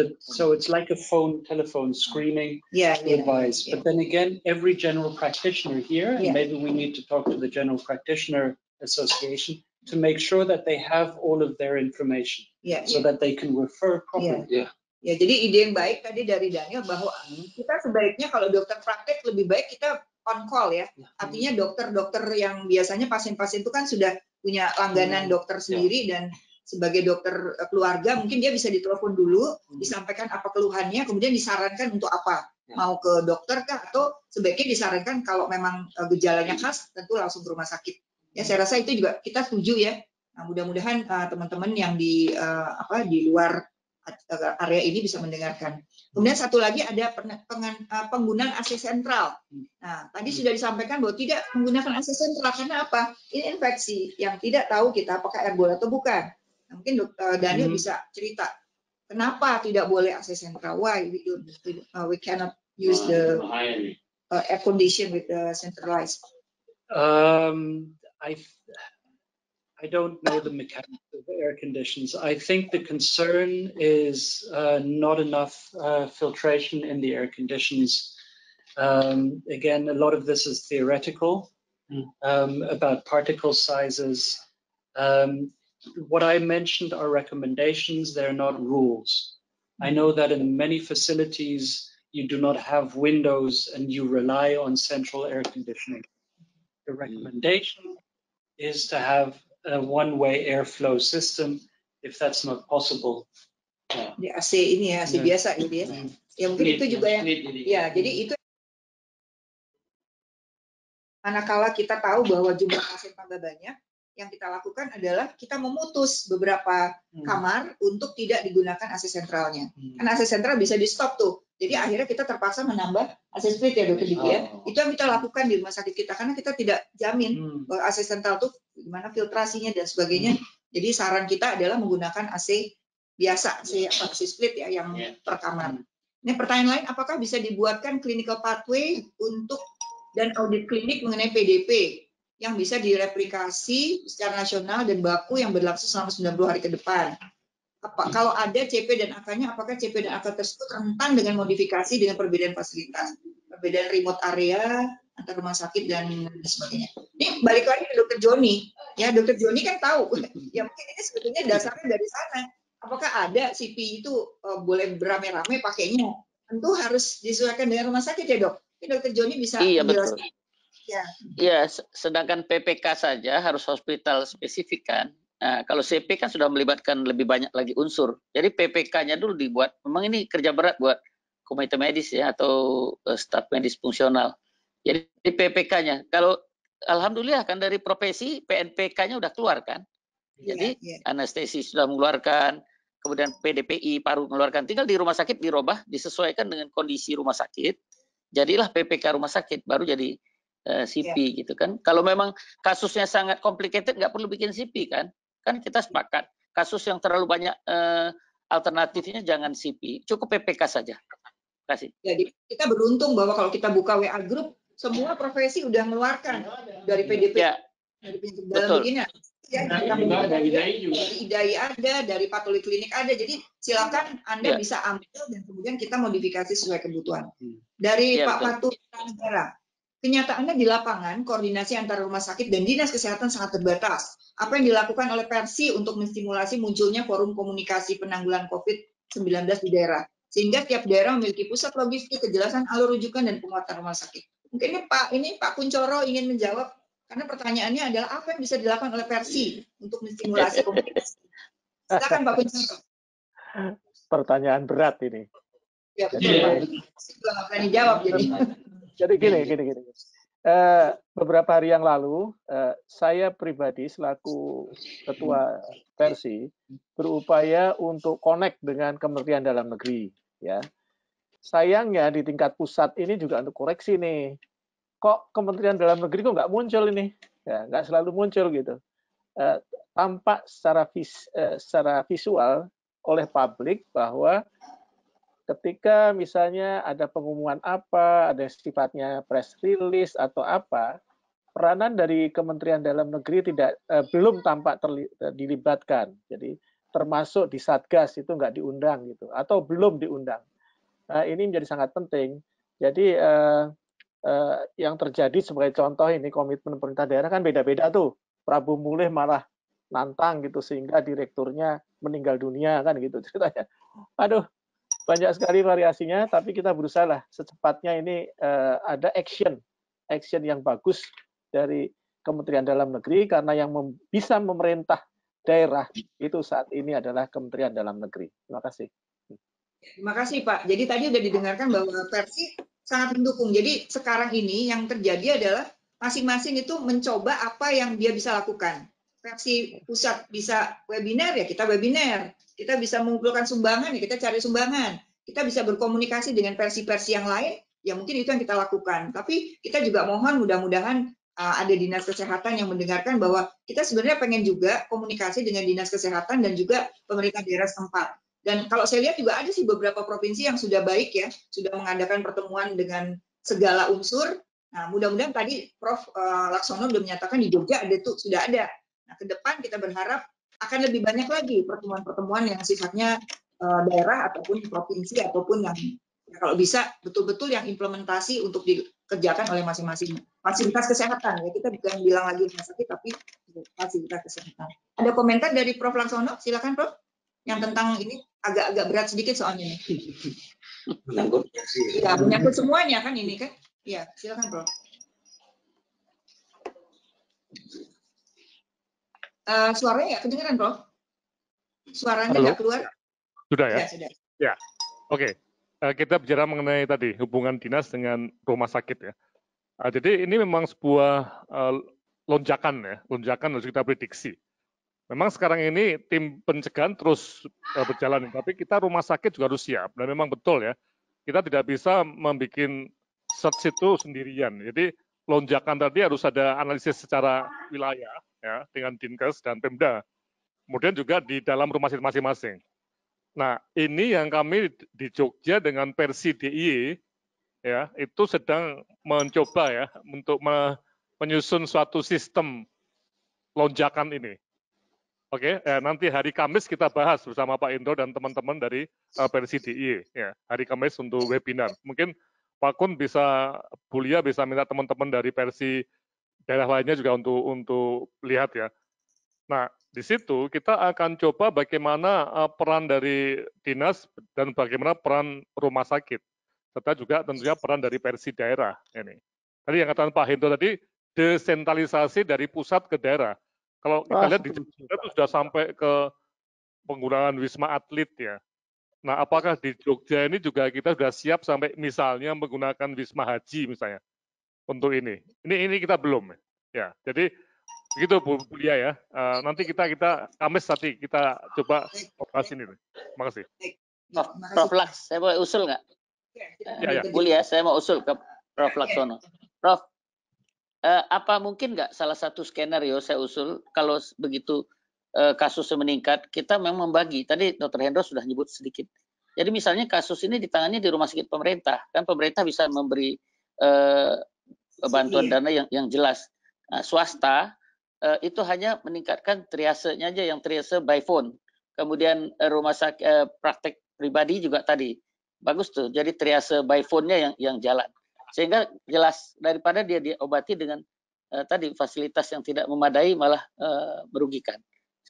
it's like a telephone screening advice. But then again, every general practitioner here, and maybe we need to talk to the General Practitioner Association to make sure that they have all of their information, so that they can refer properly. Ya, jadi ide yang baik tadi dari Daniel bahwa kita sebaiknya kalau dokter praktek lebih baik kita on call ya. Artinya dokter-dokter yang biasanya pasien-pasien itu kan sudah punya langganan dokter sendiri dan sebagai dokter keluarga mungkin dia bisa ditelepon dulu, disampaikan apa keluhannya, kemudian disarankan untuk apa, mau ke dokter kah atau sebaiknya disarankan kalau memang gejalanya khas tentu langsung ke rumah sakit. Ya saya rasa itu juga kita setuju ya. Nah, mudah-mudahan teman-teman yang di luar area ini bisa mendengarkan. Kemudian satu lagi ada penggunaan AC sentral. Nah, tadi sudah disampaikan bahwa tidak menggunakan AC sentral karena apa? Ini infeksi yang tidak tahu kita apakah airborne atau bukan. Nah, mungkin Dr. Daniel bisa cerita kenapa tidak boleh AC sentral? Why we cannot use the air condition with the centralized? I don't know the mechanics of air conditions. I think the concern is not enough filtration in the air conditions. Again, a lot of this is theoretical about particle sizes. What I mentioned are recommendations, they're not rules. I know that in many facilities you do not have windows and you rely on central air conditioning. The recommendation is to have a one-way airflow system. If that's not possible, di AC ini ya, AC biasa gitu ya. Ya mungkin itu juga yang ya, jadi itu manakala kita tahu bahwa jumlah pasien tambah banyak, yang kita lakukan adalah kita memutus beberapa kamar untuk tidak digunakan AC sentralnya. Karena AC sentral bisa di stop tuh. Jadi akhirnya kita terpaksa menambah AC split ya Dokter Diki ya. Itu yang kita lakukan di rumah sakit kita karena kita tidak jamin bahwa AC sentral tuh gimana filtrasinya dan sebagainya. Jadi saran kita adalah menggunakan AC biasa, AC split ya yang per kamar. Ini pertanyaan lain, apakah bisa dibuatkan clinical pathway untuk dan audit klinik mengenai PDP yang bisa direplikasi secara nasional dan baku yang berlangsung selama 90 hari ke depan? Kalau ada CP dan AK-nya, apakah CP dan AK tersebut rentan dengan modifikasi dengan perbedaan fasilitas, perbedaan remote area antar rumah sakit dan sebagainya? Ini balik lagi ke Dokter Joni, ya Dokter Joni kan tahu, ya mungkin ini sebetulnya dasarnya dari sana. Apakah ada CP itu boleh beramai-ramai pakainya? Tentu harus disesuaikan dengan rumah sakit ya dok. Ini Dokter Joni bisa menjelaskan. Iya, sedangkan PPK saja harus hospital spesifik kan. Nah, kalau CP kan sudah melibatkan lebih banyak lagi unsur. Jadi PPK-nya dulu dibuat. Memang ini kerja berat buat komite medis ya atau staf medis fungsional. Jadi PPK-nya, kalau alhamdulillah kan dari profesi PNPK-nya udah keluar kan. Jadi anestesi sudah mengeluarkan, kemudian PDPI paru mengeluarkan. Tinggal di rumah sakit dirubah, disesuaikan dengan kondisi rumah sakit. Jadilah PPK rumah sakit, baru jadi CP gitu kan. Kalau memang kasusnya sangat complicated, nggak perlu bikin CP kan. Kan kita sepakat kasus yang terlalu banyak alternatifnya jangan CP, cukup PPK saja. Terima kasih. Jadi kita beruntung bahwa kalau kita buka WA group semua profesi udah mengeluarkan dari PDP. Dari penyakit dalam Betul. begini. Ya, dari IDAI ada, dari Poliklinik ada. Jadi silakan Anda bisa ambil dan kemudian kita modifikasi sesuai kebutuhan. Dari Pak Fatul Negara, kenyataannya di lapangan koordinasi antara rumah sakit dan dinas kesehatan sangat terbatas. Apa yang dilakukan oleh Persi untuk menstimulasi munculnya forum komunikasi penanggulangan COVID-19 di daerah, sehingga tiap daerah memiliki pusat logistik, kejelasan alur rujukan dan penguatan rumah sakit. Mungkin ini Pak Kuncoro ingin menjawab. Karena pertanyaannya adalah apa yang bisa dilakukan oleh Persi untuk menstimulasi komunikasi. Silakan Pak Kuncoro. Pertanyaan berat ini. Ya, betul. Saya nggak berani jawab jadi. Jadi gini. Beberapa hari yang lalu, saya pribadi selaku ketua Persi berupaya untuk connect dengan Kementerian Dalam Negeri. Ya, sayangnya di tingkat pusat ini juga untuk koreksi nih. Kok Kementerian Dalam Negeri kok nggak muncul ini? Ya, nggak selalu muncul gitu. Tampak secara visual oleh publik bahwa ketika misalnya ada pengumuman apa, ada sifatnya press release atau apa, peranan dari Kementerian Dalam Negeri belum tampak dilibatkan. Jadi termasuk di Satgas itu nggak diundang gitu, atau belum diundang. Ini menjadi sangat penting. Jadi yang terjadi sebagai contoh ini komitmen pemerintah daerah kan beda-beda tuh. Prabu Mulih malah nantang gitu sehingga direkturnya meninggal dunia kan gitu ceritanya. Aduh, banyak sekali variasinya, tapi kita berusaha lah secepatnya ini ada action yang bagus dari Kementerian Dalam Negeri karena yang bisa memerintah daerah itu saat ini adalah Kementerian Dalam Negeri. Terima kasih. Terima kasih Pak. Jadi tadi sudah didengarkan bahwa Persi sangat mendukung. Jadi sekarang ini yang terjadi adalah masing-masing itu mencoba apa yang dia bisa lakukan. Persi pusat bisa webinar ya kita webinar. Kita bisa mengumpulkan sumbangan ya kita cari sumbangan. Kita bisa berkomunikasi dengan versi-versi yang lain ya mungkin itu yang kita lakukan. Tapi kita juga mohon mudah-mudahan ada dinas kesehatan yang mendengarkan bahwa kita sebenarnya pengen juga komunikasi dengan dinas kesehatan dan juga pemerintah daerah setempat. Dan kalau saya lihat juga ada sih beberapa provinsi yang sudah baik ya, sudah mengadakan pertemuan dengan segala unsur. Nah, mudah-mudahan tadi Prof. Laksono sudah menyatakan di Jogja sudah ada. Nah, ke depan kita berharap akan lebih banyak lagi pertemuan-pertemuan yang sifatnya daerah ataupun provinsi ataupun yang kalau bisa betul-betul yang implementasi untuk dikerjakan oleh masing-masing fasilitas kesehatan. Ya, kita bukan bilang lagi rumah sakit tapi fasilitas kesehatan. Ada komentar dari Prof. Laksono? Silakan Prof. Yang tentang ini agak berat sedikit soalnya nih. Ya, menyangkut semuanya kan ini kan. Iya, silakan Prof. Suaranya nggak kedengeran Prof? Suaranya nggak keluar? Sudah ya? Ya, sudah. Ya, oke. Kita bicara mengenai tadi hubungan dinas dengan rumah sakit ya. Jadi ini memang sebuah lonjakan ya, lonjakan harus kita prediksi. Memang sekarang ini tim pencegahan terus berjalan, tapi kita rumah sakit juga harus siap. Dan memang betul ya, kita tidak bisa membuat search itu sendirian. Jadi lonjakan tadi harus ada analisis secara wilayah ya dengan Dinkes dan Pemda. Kemudian juga di dalam rumah sakit masing-masing. Nah, ini yang kami di Jogja dengan Persi DIY ya, itu sedang mencoba ya untuk menyusun suatu sistem lonjakan ini. Oke, nanti hari Kamis kita bahas bersama Pak Indro dan teman-teman dari Persi DIY ya, hari Kamis untuk webinar. Mungkin Pak Kun bisa, Bulia bisa minta teman-teman dari Persi daerah lainnya juga untuk lihat ya. Nah, di situ kita akan coba bagaimana peran dari dinas dan bagaimana peran rumah sakit, serta juga tentunya peran dari Persi daerah ini. Tadi yang katakan Pak Hendro tadi, desentralisasi dari pusat ke daerah. Kalau kita lihat di Jogja itu sudah sampai ke penggunaan Wisma Atlet ya. Nah, apakah di Jogja ini juga kita sudah siap sampai misalnya menggunakan Wisma Haji misalnya untuk ini? Ini kita belum ya. Jadi begitu Bu Bulia ya. Nanti kita Kamis nanti kita coba bahas ini. Terima kasih. Prof. Laks, saya boleh usul nggak? Ya. Bulia, saya mau usul ke Prof. Laksono. Prof, apa mungkin nggak salah satu skenario saya usul kalau begitu kasusnya meningkat, kita memang membagi. Tadi Dr. Hendro sudah nyebut sedikit. Jadi misalnya kasus ini ditangani di rumah sakit pemerintah, kan pemerintah bisa memberi bantuan dana yang jelas. Nah, swasta itu hanya meningkatkan triasenya aja, yang triase by phone. Kemudian rumah sakit praktek pribadi juga tadi bagus tuh, jadi triase by phone-nya yang jalan, sehingga jelas daripada dia diobati dengan tadi fasilitas yang tidak memadai malah merugikan.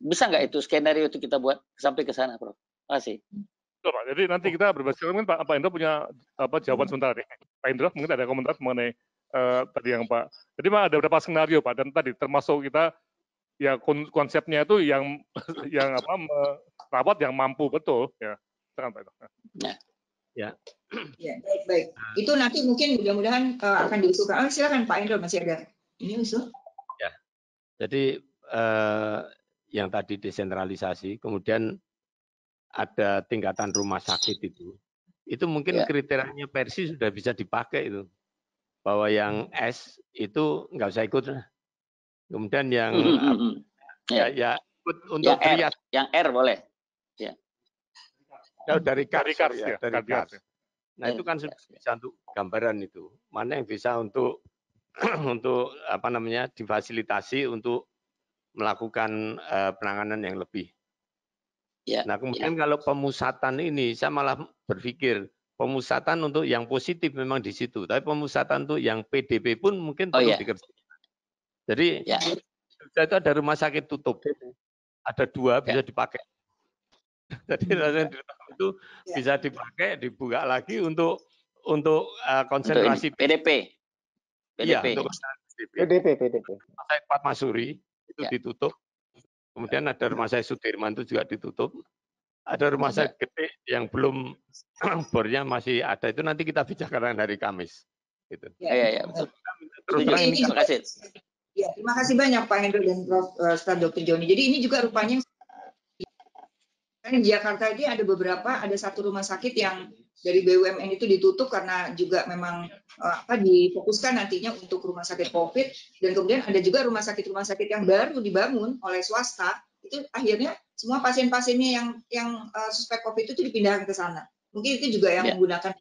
Bisa nggak itu skenario itu kita buat sampai ke sana, Prof? Terima kasih. Betul, Pak. Jadi nanti kita berbasis mungkin Pak Indro punya jawaban sebentar nih. Pak Indro mungkin ada komentar mengenai tadi yang Pak. Jadi Pak ada beberapa skenario Pak, dan tadi termasuk kita ya konsepnya itu yang merawat yang mampu betul ya. Silakan Pak Indro. Ya. Ya, baik. Itu nanti mungkin mudah-mudahan akan diusulkan. Silakan Pak Indro, masih ada ini usul. Ya. Jadi yang tadi desentralisasi, kemudian ada tingkatan rumah sakit itu mungkin kriterianya Persi sudah bisa dipakai itu, bahwa yang S itu nggak usah ikut, kemudian yang ya ikut untuk trias, yang R boleh, ya. Dari Kars. Nah itu kan sudah bisa untuk gambaran itu, mana yang bisa untuk difasilitasi untuk melakukan penanganan yang lebih. Nah kemudian kalau pemusatan ini, saya malah berpikir pemusatan untuk yang positif memang di situ, tapi pemusatan untuk yang PDP pun mungkin perlu dikerjakan. Jadi itu ada rumah sakit tutup, ada 2 bisa dipakai. Jadi itu bisa dipakai, dibuka lagi untuk konsentrasi PDP. Iya, untuk PDP. Rumah sakit Fatmasuri itu ditutup. Kemudian ada rumah sakit Sudirman itu juga ditutup. Ada rumah sakit gede yang belum bornya masih ada, itu nanti kita bicarakan hari Kamis. Gitu. Iya, betul. Terus terang ini terima kasih. Ya, terima kasih banyak Pak Hendro dan Prof. Ustaz Dr. Joni. Jadi ini juga rupanya di Jakarta ini ada satu rumah sakit yang dari BUMN itu ditutup karena juga memang difokuskan nantinya untuk rumah sakit COVID, dan kemudian ada juga rumah sakit yang baru dibangun oleh swasta, itu akhirnya semua pasien-pasiennya yang suspek COVID itu dipindahkan ke sana. Mungkin itu juga yang menggunakan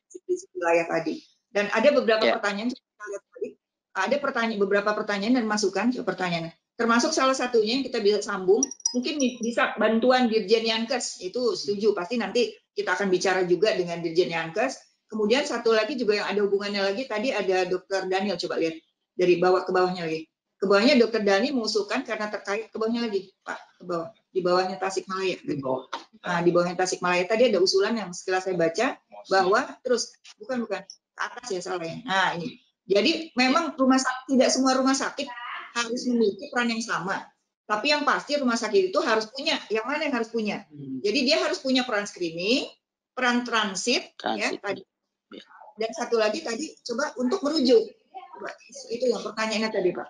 wilayah tadi. Dan ada beberapa pertanyaan, kita lihat tadi, ada beberapa pertanyaan dan masukan ke pertanyaannya. Termasuk salah satunya yang kita bisa sambung, mungkin bisa bantuan Dirjen Yankes, itu setuju, pasti nanti kita akan bicara juga dengan Dirjen Yankes. Kemudian satu lagi juga yang ada hubungannya lagi, tadi ada Dr. Daniel, coba lihat dari bawah ke bawahnya lagi. Ke bawahnya Dr. Dani mengusulkan karena terkait, ke bawahnya lagi, Pak, ke bawah, di bawahnya Tasikmalaya. Nah, di bawahnya Tasikmalaya tadi ada usulan yang setelah saya baca, bahwa, terus, bukan, ke atas ya salah ya. Nah, ini. Jadi memang tidak semua rumah sakit harus memiliki peran yang sama. Tapi yang pasti rumah sakit itu harus punya. Yang mana yang harus punya? Jadi dia harus punya peran screening, peran transit. Ya, tadi. Dan satu lagi tadi, coba untuk merujuk. Itu yang pertanyaannya tadi, Pak.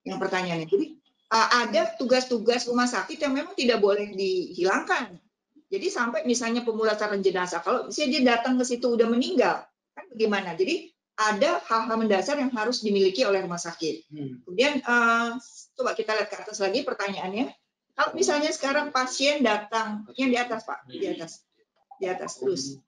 Yang pertanyaannya. Jadi ada tugas-tugas rumah sakit yang memang tidak boleh dihilangkan. Jadi sampai misalnya pemulasaran jenazah. Kalau misalnya dia datang ke situ udah meninggal, kan bagaimana? Jadi ada hal-hal mendasar yang harus dimiliki oleh rumah sakit. Kemudian coba kita lihat ke atas lagi pertanyaannya. Kalau misalnya sekarang pasien datang yang di atas, Pak, di atas terus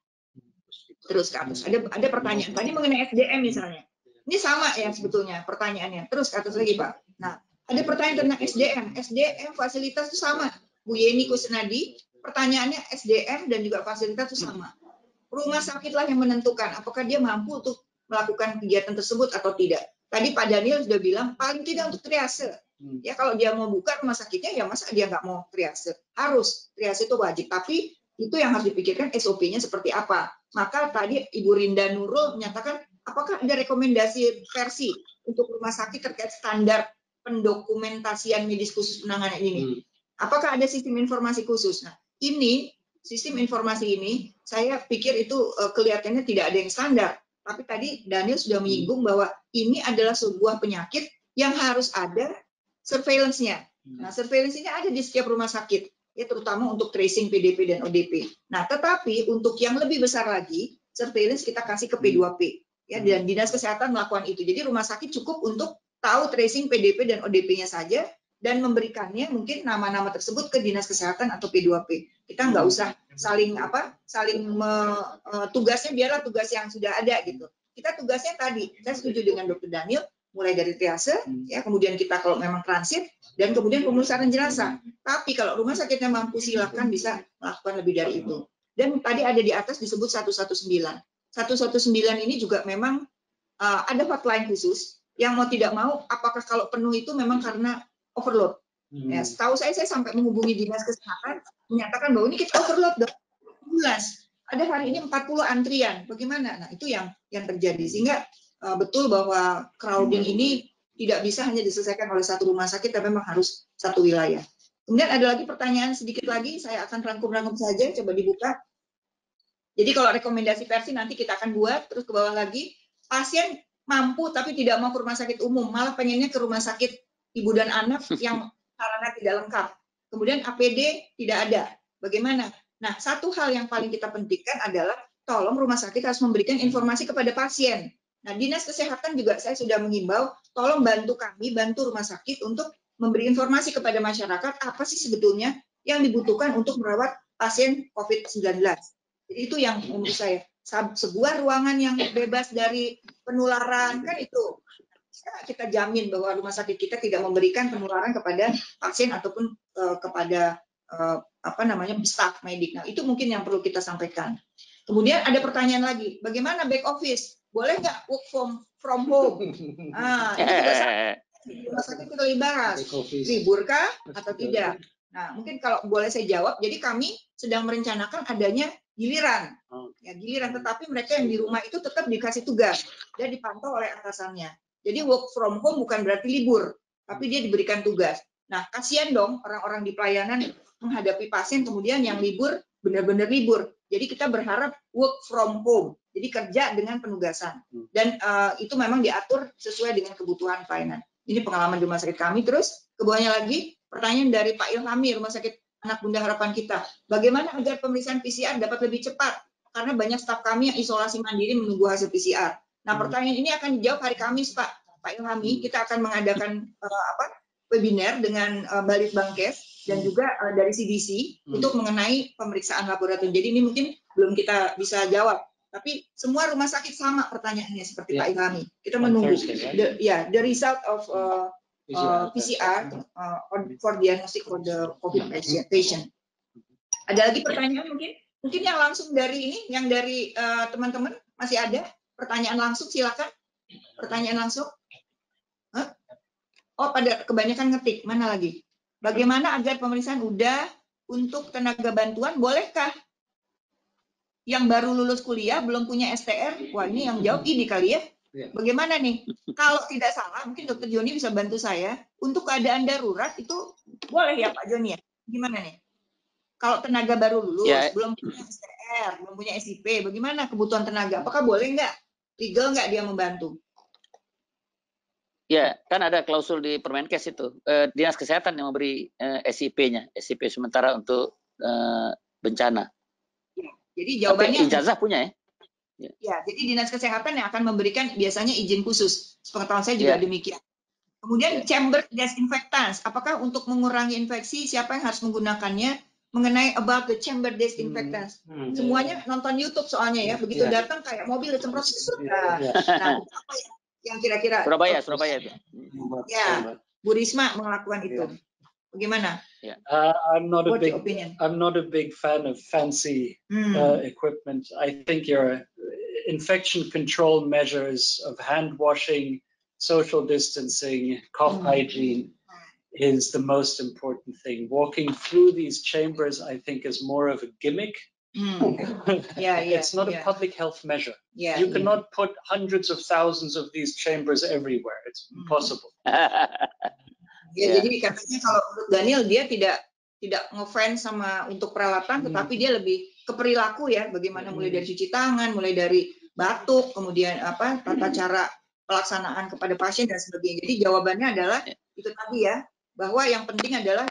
ke atas. Ada pertanyaan tadi mengenai SDM misalnya. Ini sama ya sebetulnya pertanyaannya. Terus ke atas lagi, Pak. Nah, ada pertanyaan tentang SDM. SDM fasilitas itu sama. Bu Yeni Kusnadi, pertanyaannya SDM dan juga fasilitas itu sama. Rumah sakitlah yang menentukan apakah dia mampu untuk melakukan kegiatan tersebut atau tidak. Tadi Pak Daniel sudah bilang paling tidak untuk triase. Ya kalau dia mau buka rumah sakitnya ya masa dia nggak mau triase? Harus, triase itu wajib. Tapi itu yang harus dipikirkan SOP-nya seperti apa. Maka tadi Ibu Rinda Nurul menyatakan apakah ada rekomendasi versi untuk rumah sakit terkait standar pendokumentasian medis khusus penanganan ini. Apakah ada sistem informasi khusus? Nah, ini sistem informasi ini saya pikir itu kelihatannya tidak ada yang standar. Tapi tadi Daniel sudah menyinggung bahwa ini adalah sebuah penyakit yang harus ada surveillance-nya. Nah, surveillance-nya ada di setiap rumah sakit, ya terutama untuk tracing PDP dan ODP. Nah, tetapi untuk yang lebih besar lagi, surveillance kita kasih ke P2P, ya, dan Dinas Kesehatan melakukan itu. Jadi rumah sakit cukup untuk tahu tracing PDP dan ODP-nya saja dan memberikannya mungkin nama-nama tersebut ke Dinas Kesehatan atau P2P. Kita nggak usah tugasnya biarlah tugas yang sudah ada gitu. Kita tugasnya tadi, saya setuju dengan Dr. Daniel, mulai dari triase, ya, kemudian kita kalau memang transit, dan kemudian pemulasaran jenazah. Tapi kalau rumah sakitnya mampu, silakan bisa melakukan lebih dari itu. Dan tadi ada di atas disebut 119. 119 ini juga memang ada hotline khusus yang mau tidak mau, apakah kalau penuh itu memang karena overload. Ya, setahu saya sampai menghubungi dinas kesehatan menyatakan bahwa ini kita overload 12. Ada hari ini 40 antrian. Bagaimana? Nah, itu yang terjadi. Sehingga betul bahwa crowding ini tidak bisa hanya diselesaikan oleh satu rumah sakit, tapi memang harus satu wilayah. Kemudian ada lagi pertanyaan sedikit lagi, saya akan rangkum-rangkum saja, coba dibuka. Jadi kalau rekomendasi versi nanti kita akan buat, terus ke bawah lagi, pasien mampu tapi tidak mau ke rumah sakit umum, malah pengennya ke rumah sakit ibu dan anak yang sarana tidak lengkap. Kemudian APD tidak ada. Bagaimana? Nah, satu hal yang paling kita pentingkan adalah tolong rumah sakit harus memberikan informasi kepada pasien. Nah, dinas kesehatan juga saya sudah mengimbau, tolong bantu kami, bantu rumah sakit untuk memberi informasi kepada masyarakat apa sih sebetulnya yang dibutuhkan untuk merawat pasien COVID-19. Jadi itu yang menurut saya, sebuah ruangan yang bebas dari penularan, kan itu kita jamin bahwa rumah sakit kita tidak memberikan penularan kepada pasien ataupun kepada staf medik. Nah, itu mungkin yang perlu kita sampaikan. Kemudian ada pertanyaan lagi, bagaimana back office? Boleh nggak work from home? Nah, ini juga rumah sakit kita bahas, liburkah atau tidak? Nah, mungkin kalau boleh saya jawab, jadi kami sedang merencanakan adanya giliran. Ya, giliran, tetapi mereka yang di rumah itu tetap dikasih tugas dan dipantau oleh atasannya. Jadi work from home bukan berarti libur, tapi dia diberikan tugas. Nah, kasihan dong orang-orang di pelayanan menghadapi pasien kemudian yang libur benar-benar libur. Jadi kita berharap work from home. Jadi kerja dengan penugasan. Dan itu memang diatur sesuai dengan kebutuhan pelayanan. Ini pengalaman di rumah sakit kami. Terus ke bawahnya lagi pertanyaan dari Pak Ilhami, Rumah Sakit Anak Bunda Harapan Kita. Bagaimana agar pemeriksaan PCR dapat lebih cepat? Karena banyak staf kami yang isolasi mandiri menunggu hasil PCR. Nah, pertanyaan ini akan dijawab hari Kamis, Pak Ilhami. Kita akan mengadakan webinar dengan Balit Bangkes dan juga dari CDC untuk mengenai pemeriksaan laboratorium. Jadi ini mungkin belum kita bisa jawab. Tapi semua rumah sakit sama pertanyaannya seperti Pak Ilhami. Kita menunggu the result of PCR for diagnostic for the COVID patient. Ada lagi pertanyaan mungkin yang langsung dari ini, yang dari teman-teman masih ada pertanyaan langsung, silakan. Pertanyaan langsung. Oh, pada kebanyakan ngetik. Mana lagi? Bagaimana agar pemeriksaan udah untuk tenaga bantuan, bolehkah yang baru lulus kuliah belum punya STR? Wah, ini yang jawab ini kali ya. Bagaimana nih? Kalau tidak salah, mungkin Dr. Joni bisa bantu saya. Untuk keadaan darurat itu boleh ya Pak Joni ya? Gimana nih? Kalau tenaga baru lulus, belum punya STR, belum punya SIP, bagaimana kebutuhan tenaga? Apakah boleh nggak? Legal nggak dia membantu? Ya, kan ada klausul di Permenkes itu. Dinas Kesehatan yang memberi SIP-nya, SIP sementara untuk bencana. Ya, jadi jawabannya. Tapi ijazah punya ya? Ya, jadi Dinas Kesehatan yang akan memberikan biasanya izin khusus. Sepengetahuan saya juga demikian. Kemudian chamber disinfectants, apakah untuk mengurangi infeksi, siapa yang harus menggunakannya? Mengenai about the chamber disinfectants. Semuanya nonton YouTube soalnya ya. Begitu datang kayak mobil semprot. Nah, apa yang kira-kira Surabaya itu. Ya, Bu Risma melakukan itu. Bagaimana? I'm not a big fan of fancy equipment. I think your infection control measures of hand washing, social distancing, cough hygiene is the most important thing. Walking through these chambers, I think, is more of a gimmick. It's not a public health measure. You cannot put hundreds of thousands of these chambers everywhere. It's impossible. Jadi katanya kalau menurut Daniel dia tidak ngefans sama untuk peralatan, tetapi dia lebih ke perilaku ya, bagaimana mulai dari cuci tangan, mulai dari batuk, kemudian tata cara pelaksanaan kepada pasien dan sebagainya. Jadi jawabannya adalah itu tadi ya, bahwa yang penting adalah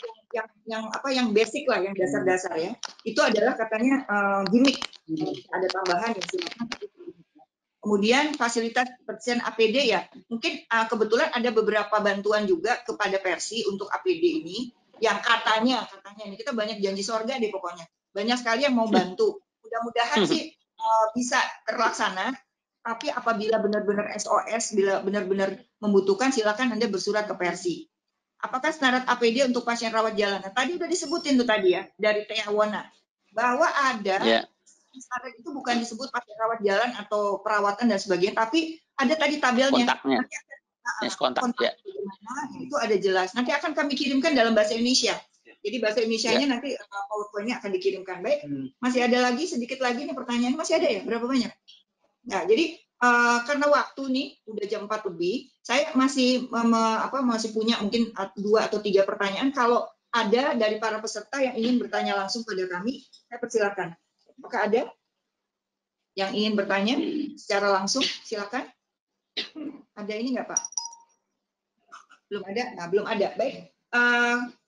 yang basic lah, yang dasar-dasar ya. Itu adalah katanya gimmick. Ada tambahan yang silakan. Kemudian fasilitas persien APD ya, mungkin kebetulan ada beberapa bantuan juga kepada Persi untuk APD ini, yang katanya ini kita banyak janji sorga deh pokoknya, banyak sekali yang mau bantu. Mudah-mudahan sih bisa terlaksana, tapi apabila benar-benar SOS, bila benar-benar membutuhkan silakan Anda bersurat ke Persi. Apakah standar APD untuk pasien rawat jalan? Nah, tadi udah disebutin tuh tadi ya dari Teh Awana bahwa ada standar itu bukan disebut pasien rawat jalan atau perawatan dan sebagainya, tapi ada tadi tabelnya. Kontaknya. Kontak ya. Itu ada jelas. Nanti akan kami kirimkan dalam bahasa Indonesia. Jadi bahasa Indonesianya nanti PowerPoint-nya akan dikirimkan. Baik, masih ada lagi sedikit lagi nih pertanyaan. Masih ada ya? Berapa banyak? Nah, jadi karena waktu nih udah jam 4 lebih, saya masih masih punya mungkin 2 atau 3 pertanyaan. Kalau ada dari para peserta yang ingin bertanya langsung pada kami, saya persilakan. Apakah ada yang ingin bertanya secara langsung? Silakan. Ada ini nggak, Pak? Belum ada. Nah, belum ada. Baik.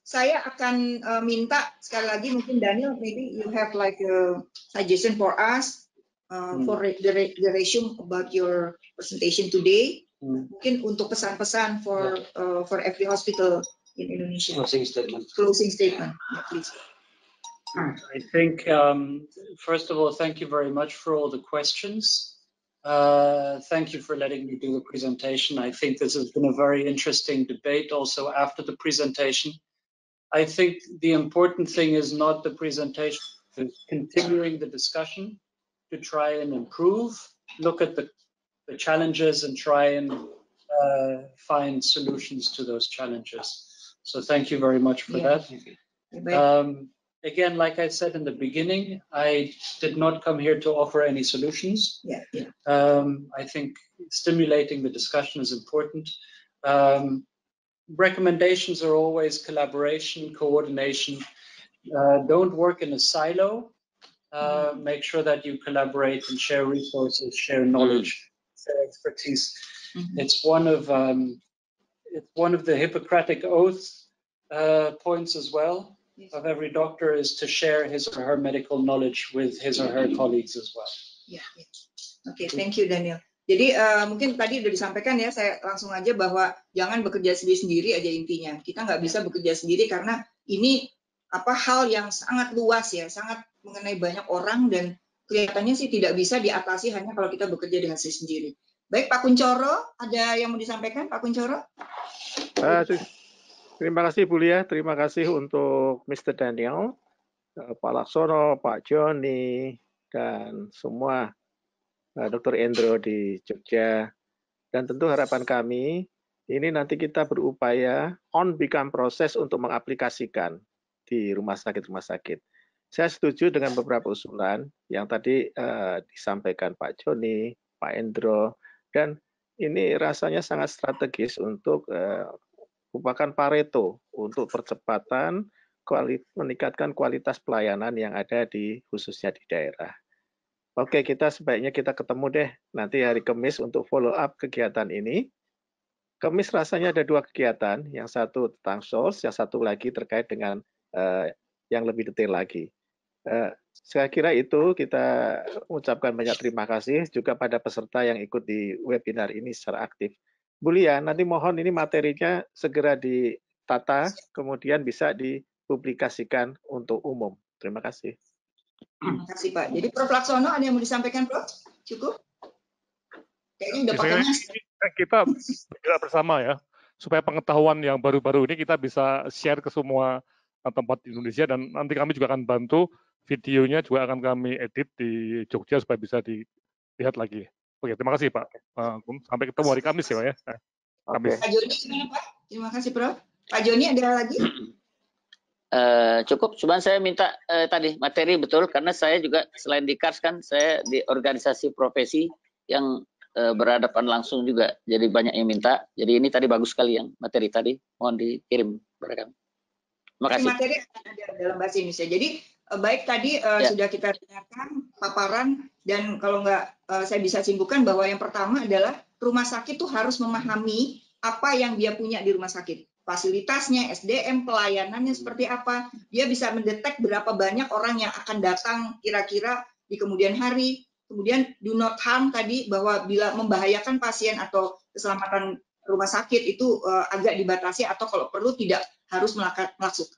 Saya akan minta sekali lagi mungkin Daniel, maybe you have like a suggestion for us. For the resume about your presentation today, mungkin untuk pesan-pesan for every hospital in Indonesia. Closing statement. Closing statement, yeah, please. I think first of all, thank you very much for all the questions. Thank you for letting me do the presentation. I think this has been a very interesting debate also after the presentation. I think the important thing is not the presentation, it's continuing the discussion to try and improve, look at the challenges and try and find solutions to those challenges. So thank you very much for that. Again, like I said in the beginning, I did not come here to offer any solutions. I think stimulating the discussion is important. Recommendations are always collaboration, coordination. Don't work in a silo. Make sure that you collaborate and share resources, share knowledge, share expertise. It's one of the Hippocratic oath points as well of every doctor is to share his or her medical knowledge with his or her colleagues as well. Oke, thank you Daniel. Jadi mungkin tadi sudah disampaikan ya, saya langsung aja bahwa jangan bekerja sendiri-sendiri aja intinya. Kita nggak bisa bekerja sendiri karena ini hal yang sangat luas ya, sangat mengenai banyak orang dan kelihatannya sih tidak bisa diatasi hanya kalau kita bekerja dengan sendiri. Baik, Pak Kuncoro, ada yang mau disampaikan, Pak Kuncoro? Terima kasih Bu Lia, terima kasih untuk Mr. Daniel, Pak Laksono, Pak Joni, dan semua Dr. Endro di Jogja. Dan tentu harapan kami, ini nanti kita berupaya on-become proses untuk mengaplikasikan di rumah sakit. Saya setuju dengan beberapa usulan yang tadi disampaikan Pak Joni, Pak Endro, dan ini rasanya sangat strategis untuk merupakan Pareto untuk percepatan meningkatkan kualitas pelayanan yang ada khususnya di daerah. Oke, sebaiknya kita ketemu deh nanti hari Kamis untuk follow up kegiatan ini. Kamis rasanya ada 2 kegiatan, yang satu tentang SOS, yang satu lagi terkait dengan yang lebih detail lagi. Saya kira itu kita ucapkan banyak terima kasih juga pada peserta yang ikut di webinar ini secara aktif. Bu Lia, nanti mohon ini materinya segera ditata, kemudian bisa dipublikasikan untuk umum. Terima kasih. Terima kasih Pak. Jadi Prof. Laksono ada yang mau disampaikan Prof? Cukup? Kayaknya udah pakai masker. Kita bergerak bersama ya, supaya pengetahuan yang baru-baru ini kita bisa share ke semua tempat di Indonesia, dan nanti kami juga akan bantu videonya juga akan kami edit di Jogja supaya bisa dilihat lagi. Oke, terima kasih Pak. Sampai ketemu hari Kamis ya Pak ya. Kamis. Pak Joni gimana Pak? Terima kasih Prof. Pak Joni ada lagi? Cukup, cuma saya minta tadi materi betul, karena saya juga selain di KARS kan, saya di organisasi profesi yang berhadapan langsung juga, jadi banyak yang minta. Jadi ini tadi bagus sekali yang materi tadi, mohon dikirim kepada kami. Terima kasih. Materi ada dalam bahasa Indonesia. Jadi baik tadi sudah kita dengarkan paparan, dan kalau saya bisa simpulkan bahwa yang pertama adalah rumah sakit tuh harus memahami apa yang dia punya di rumah sakit. Fasilitasnya, SDM, pelayanannya seperti apa. Dia bisa mendetek berapa banyak orang yang akan datang kira-kira di kemudian hari. Kemudian do not harm tadi, bahwa bila membahayakan pasien atau keselamatan rumah sakit itu agak dibatasi, atau kalau perlu tidak harus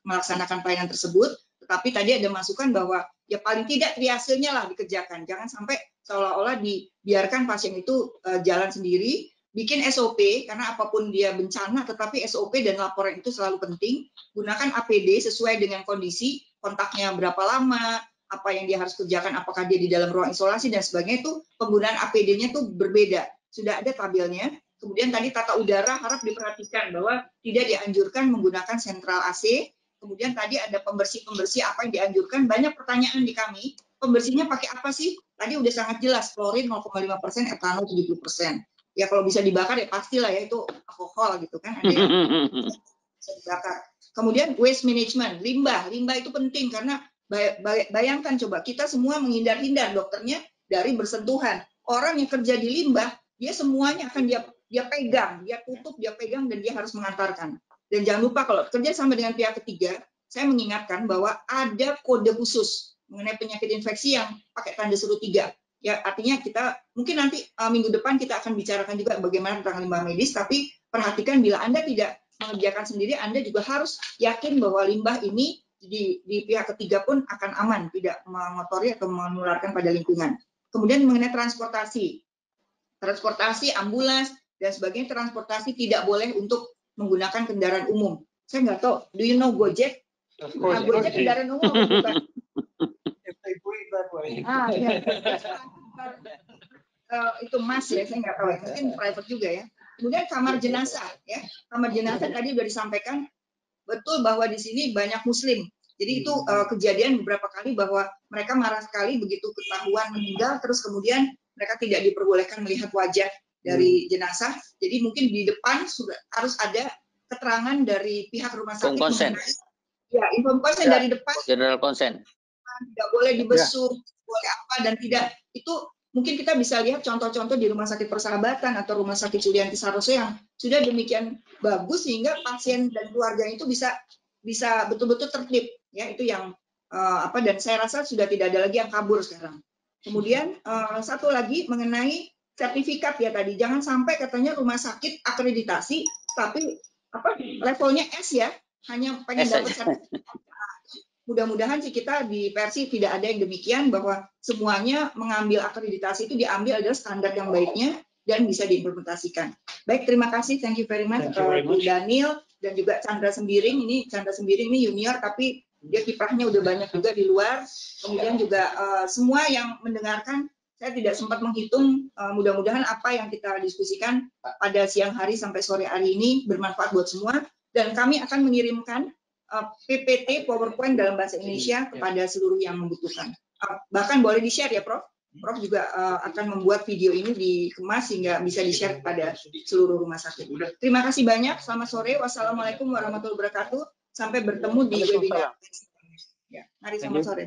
melaksanakan pelayanan tersebut. Tetapi tadi ada masukan bahwa ya paling tidak triasenya lah dikerjakan. Jangan sampai seolah-olah dibiarkan pasien itu jalan sendiri, bikin SOP, karena apapun dia bencana, tetapi SOP dan laporan itu selalu penting. Gunakan APD sesuai dengan kondisi, kontaknya berapa lama, apa yang dia harus kerjakan, apakah dia di dalam ruang isolasi dan sebagainya, itu penggunaan APD-nya itu berbeda. Sudah ada tabelnya. Kemudian tadi tata udara harap diperhatikan bahwa tidak dianjurkan menggunakan sentral AC. Kemudian tadi ada pembersih-pembersih apa yang dianjurkan. Banyak pertanyaan di kami, pembersihnya pakai apa sih? Tadi udah sangat jelas, klorin 0,5%, etanol 70%. Ya kalau bisa dibakar ya pastilah ya itu alkohol gitu kan. Ada yang bisa dibakar. Kemudian waste management, limbah. Limbah itu penting karena bayangkan coba kita semua menghindar-hindar dokternya dari bersentuhan. Orang yang kerja di limbah, dia semuanya akan dia pegang, dia tutup, dia pegang, dan dia harus mengantarkan. Dan jangan lupa kalau kerja sama dengan pihak ketiga, saya mengingatkan bahwa ada kode khusus mengenai penyakit infeksi yang pakai tanda seru 3. Ya, artinya kita mungkin nanti minggu depan kita akan bicarakan juga bagaimana tentang limbah medis, tapi perhatikan bila Anda tidak mengerjakan sendiri, Anda juga harus yakin bahwa limbah ini di pihak ketiga pun akan aman, tidak mengotori atau menularkan pada lingkungan. Kemudian mengenai transportasi, ambulans, dan sebagainya, transportasi tidak boleh untuk menggunakan kendaraan umum. Saya nggak tahu, do you know Gojek? Gojek kendaraan umum bukan? Itu mas ya, saya nggak tahu ya, mungkin private juga ya. Kemudian kamar jenazah ya, kamar jenazah tadi sudah disampaikan betul bahwa di sini banyak Muslim. Jadi itu kejadian beberapa kali bahwa mereka marah sekali begitu ketahuan meninggal, terus kemudian mereka tidak diperbolehkan melihat wajah dari jenazah. Jadi mungkin di depan sudah harus ada keterangan dari pihak rumah sakit. Ya, inform konsen dari depan. General consent. Tidak boleh dibesuk, boleh apa dan tidak. Itu mungkin kita bisa lihat contoh-contoh di Rumah Sakit Persahabatan atau Rumah Sakit Sulianti Saroso yang sudah demikian bagus sehingga pasien dan keluarga itu bisa betul-betul tertib. Ya, itu yang dan saya rasa sudah tidak ada lagi yang kabur sekarang. Kemudian satu lagi mengenai sertifikat ya tadi, jangan sampai katanya rumah sakit akreditasi tapi levelnya S ya, hanya pengen dapat sertifikat. Mudah-mudahan sih kita di Persi tidak ada yang demikian, bahwa semuanya mengambil akreditasi itu diambil adalah standar yang baiknya dan bisa diimplementasikan. Baik, terima kasih, thank you very much Daniel dan juga Chandra Sembiring. Chandra Sembiring ini junior tapi dia kiprahnya udah banyak juga di luar. Kemudian juga semua yang mendengarkan, saya tidak sempat menghitung, mudah-mudahan apa yang kita diskusikan pada siang hari sampai sore hari ini bermanfaat buat semua, dan kami akan mengirimkan PPT PowerPoint dalam bahasa Indonesia kepada seluruh yang membutuhkan. Bahkan boleh di-share ya Prof. Prof juga akan membuat video ini dikemas sehingga bisa di-share kepada seluruh rumah sakit. Terima kasih banyak, selamat sore, wassalamualaikum warahmatullahi wabarakatuh. Sampai bertemu di webinar. Ya, mari selamat sore.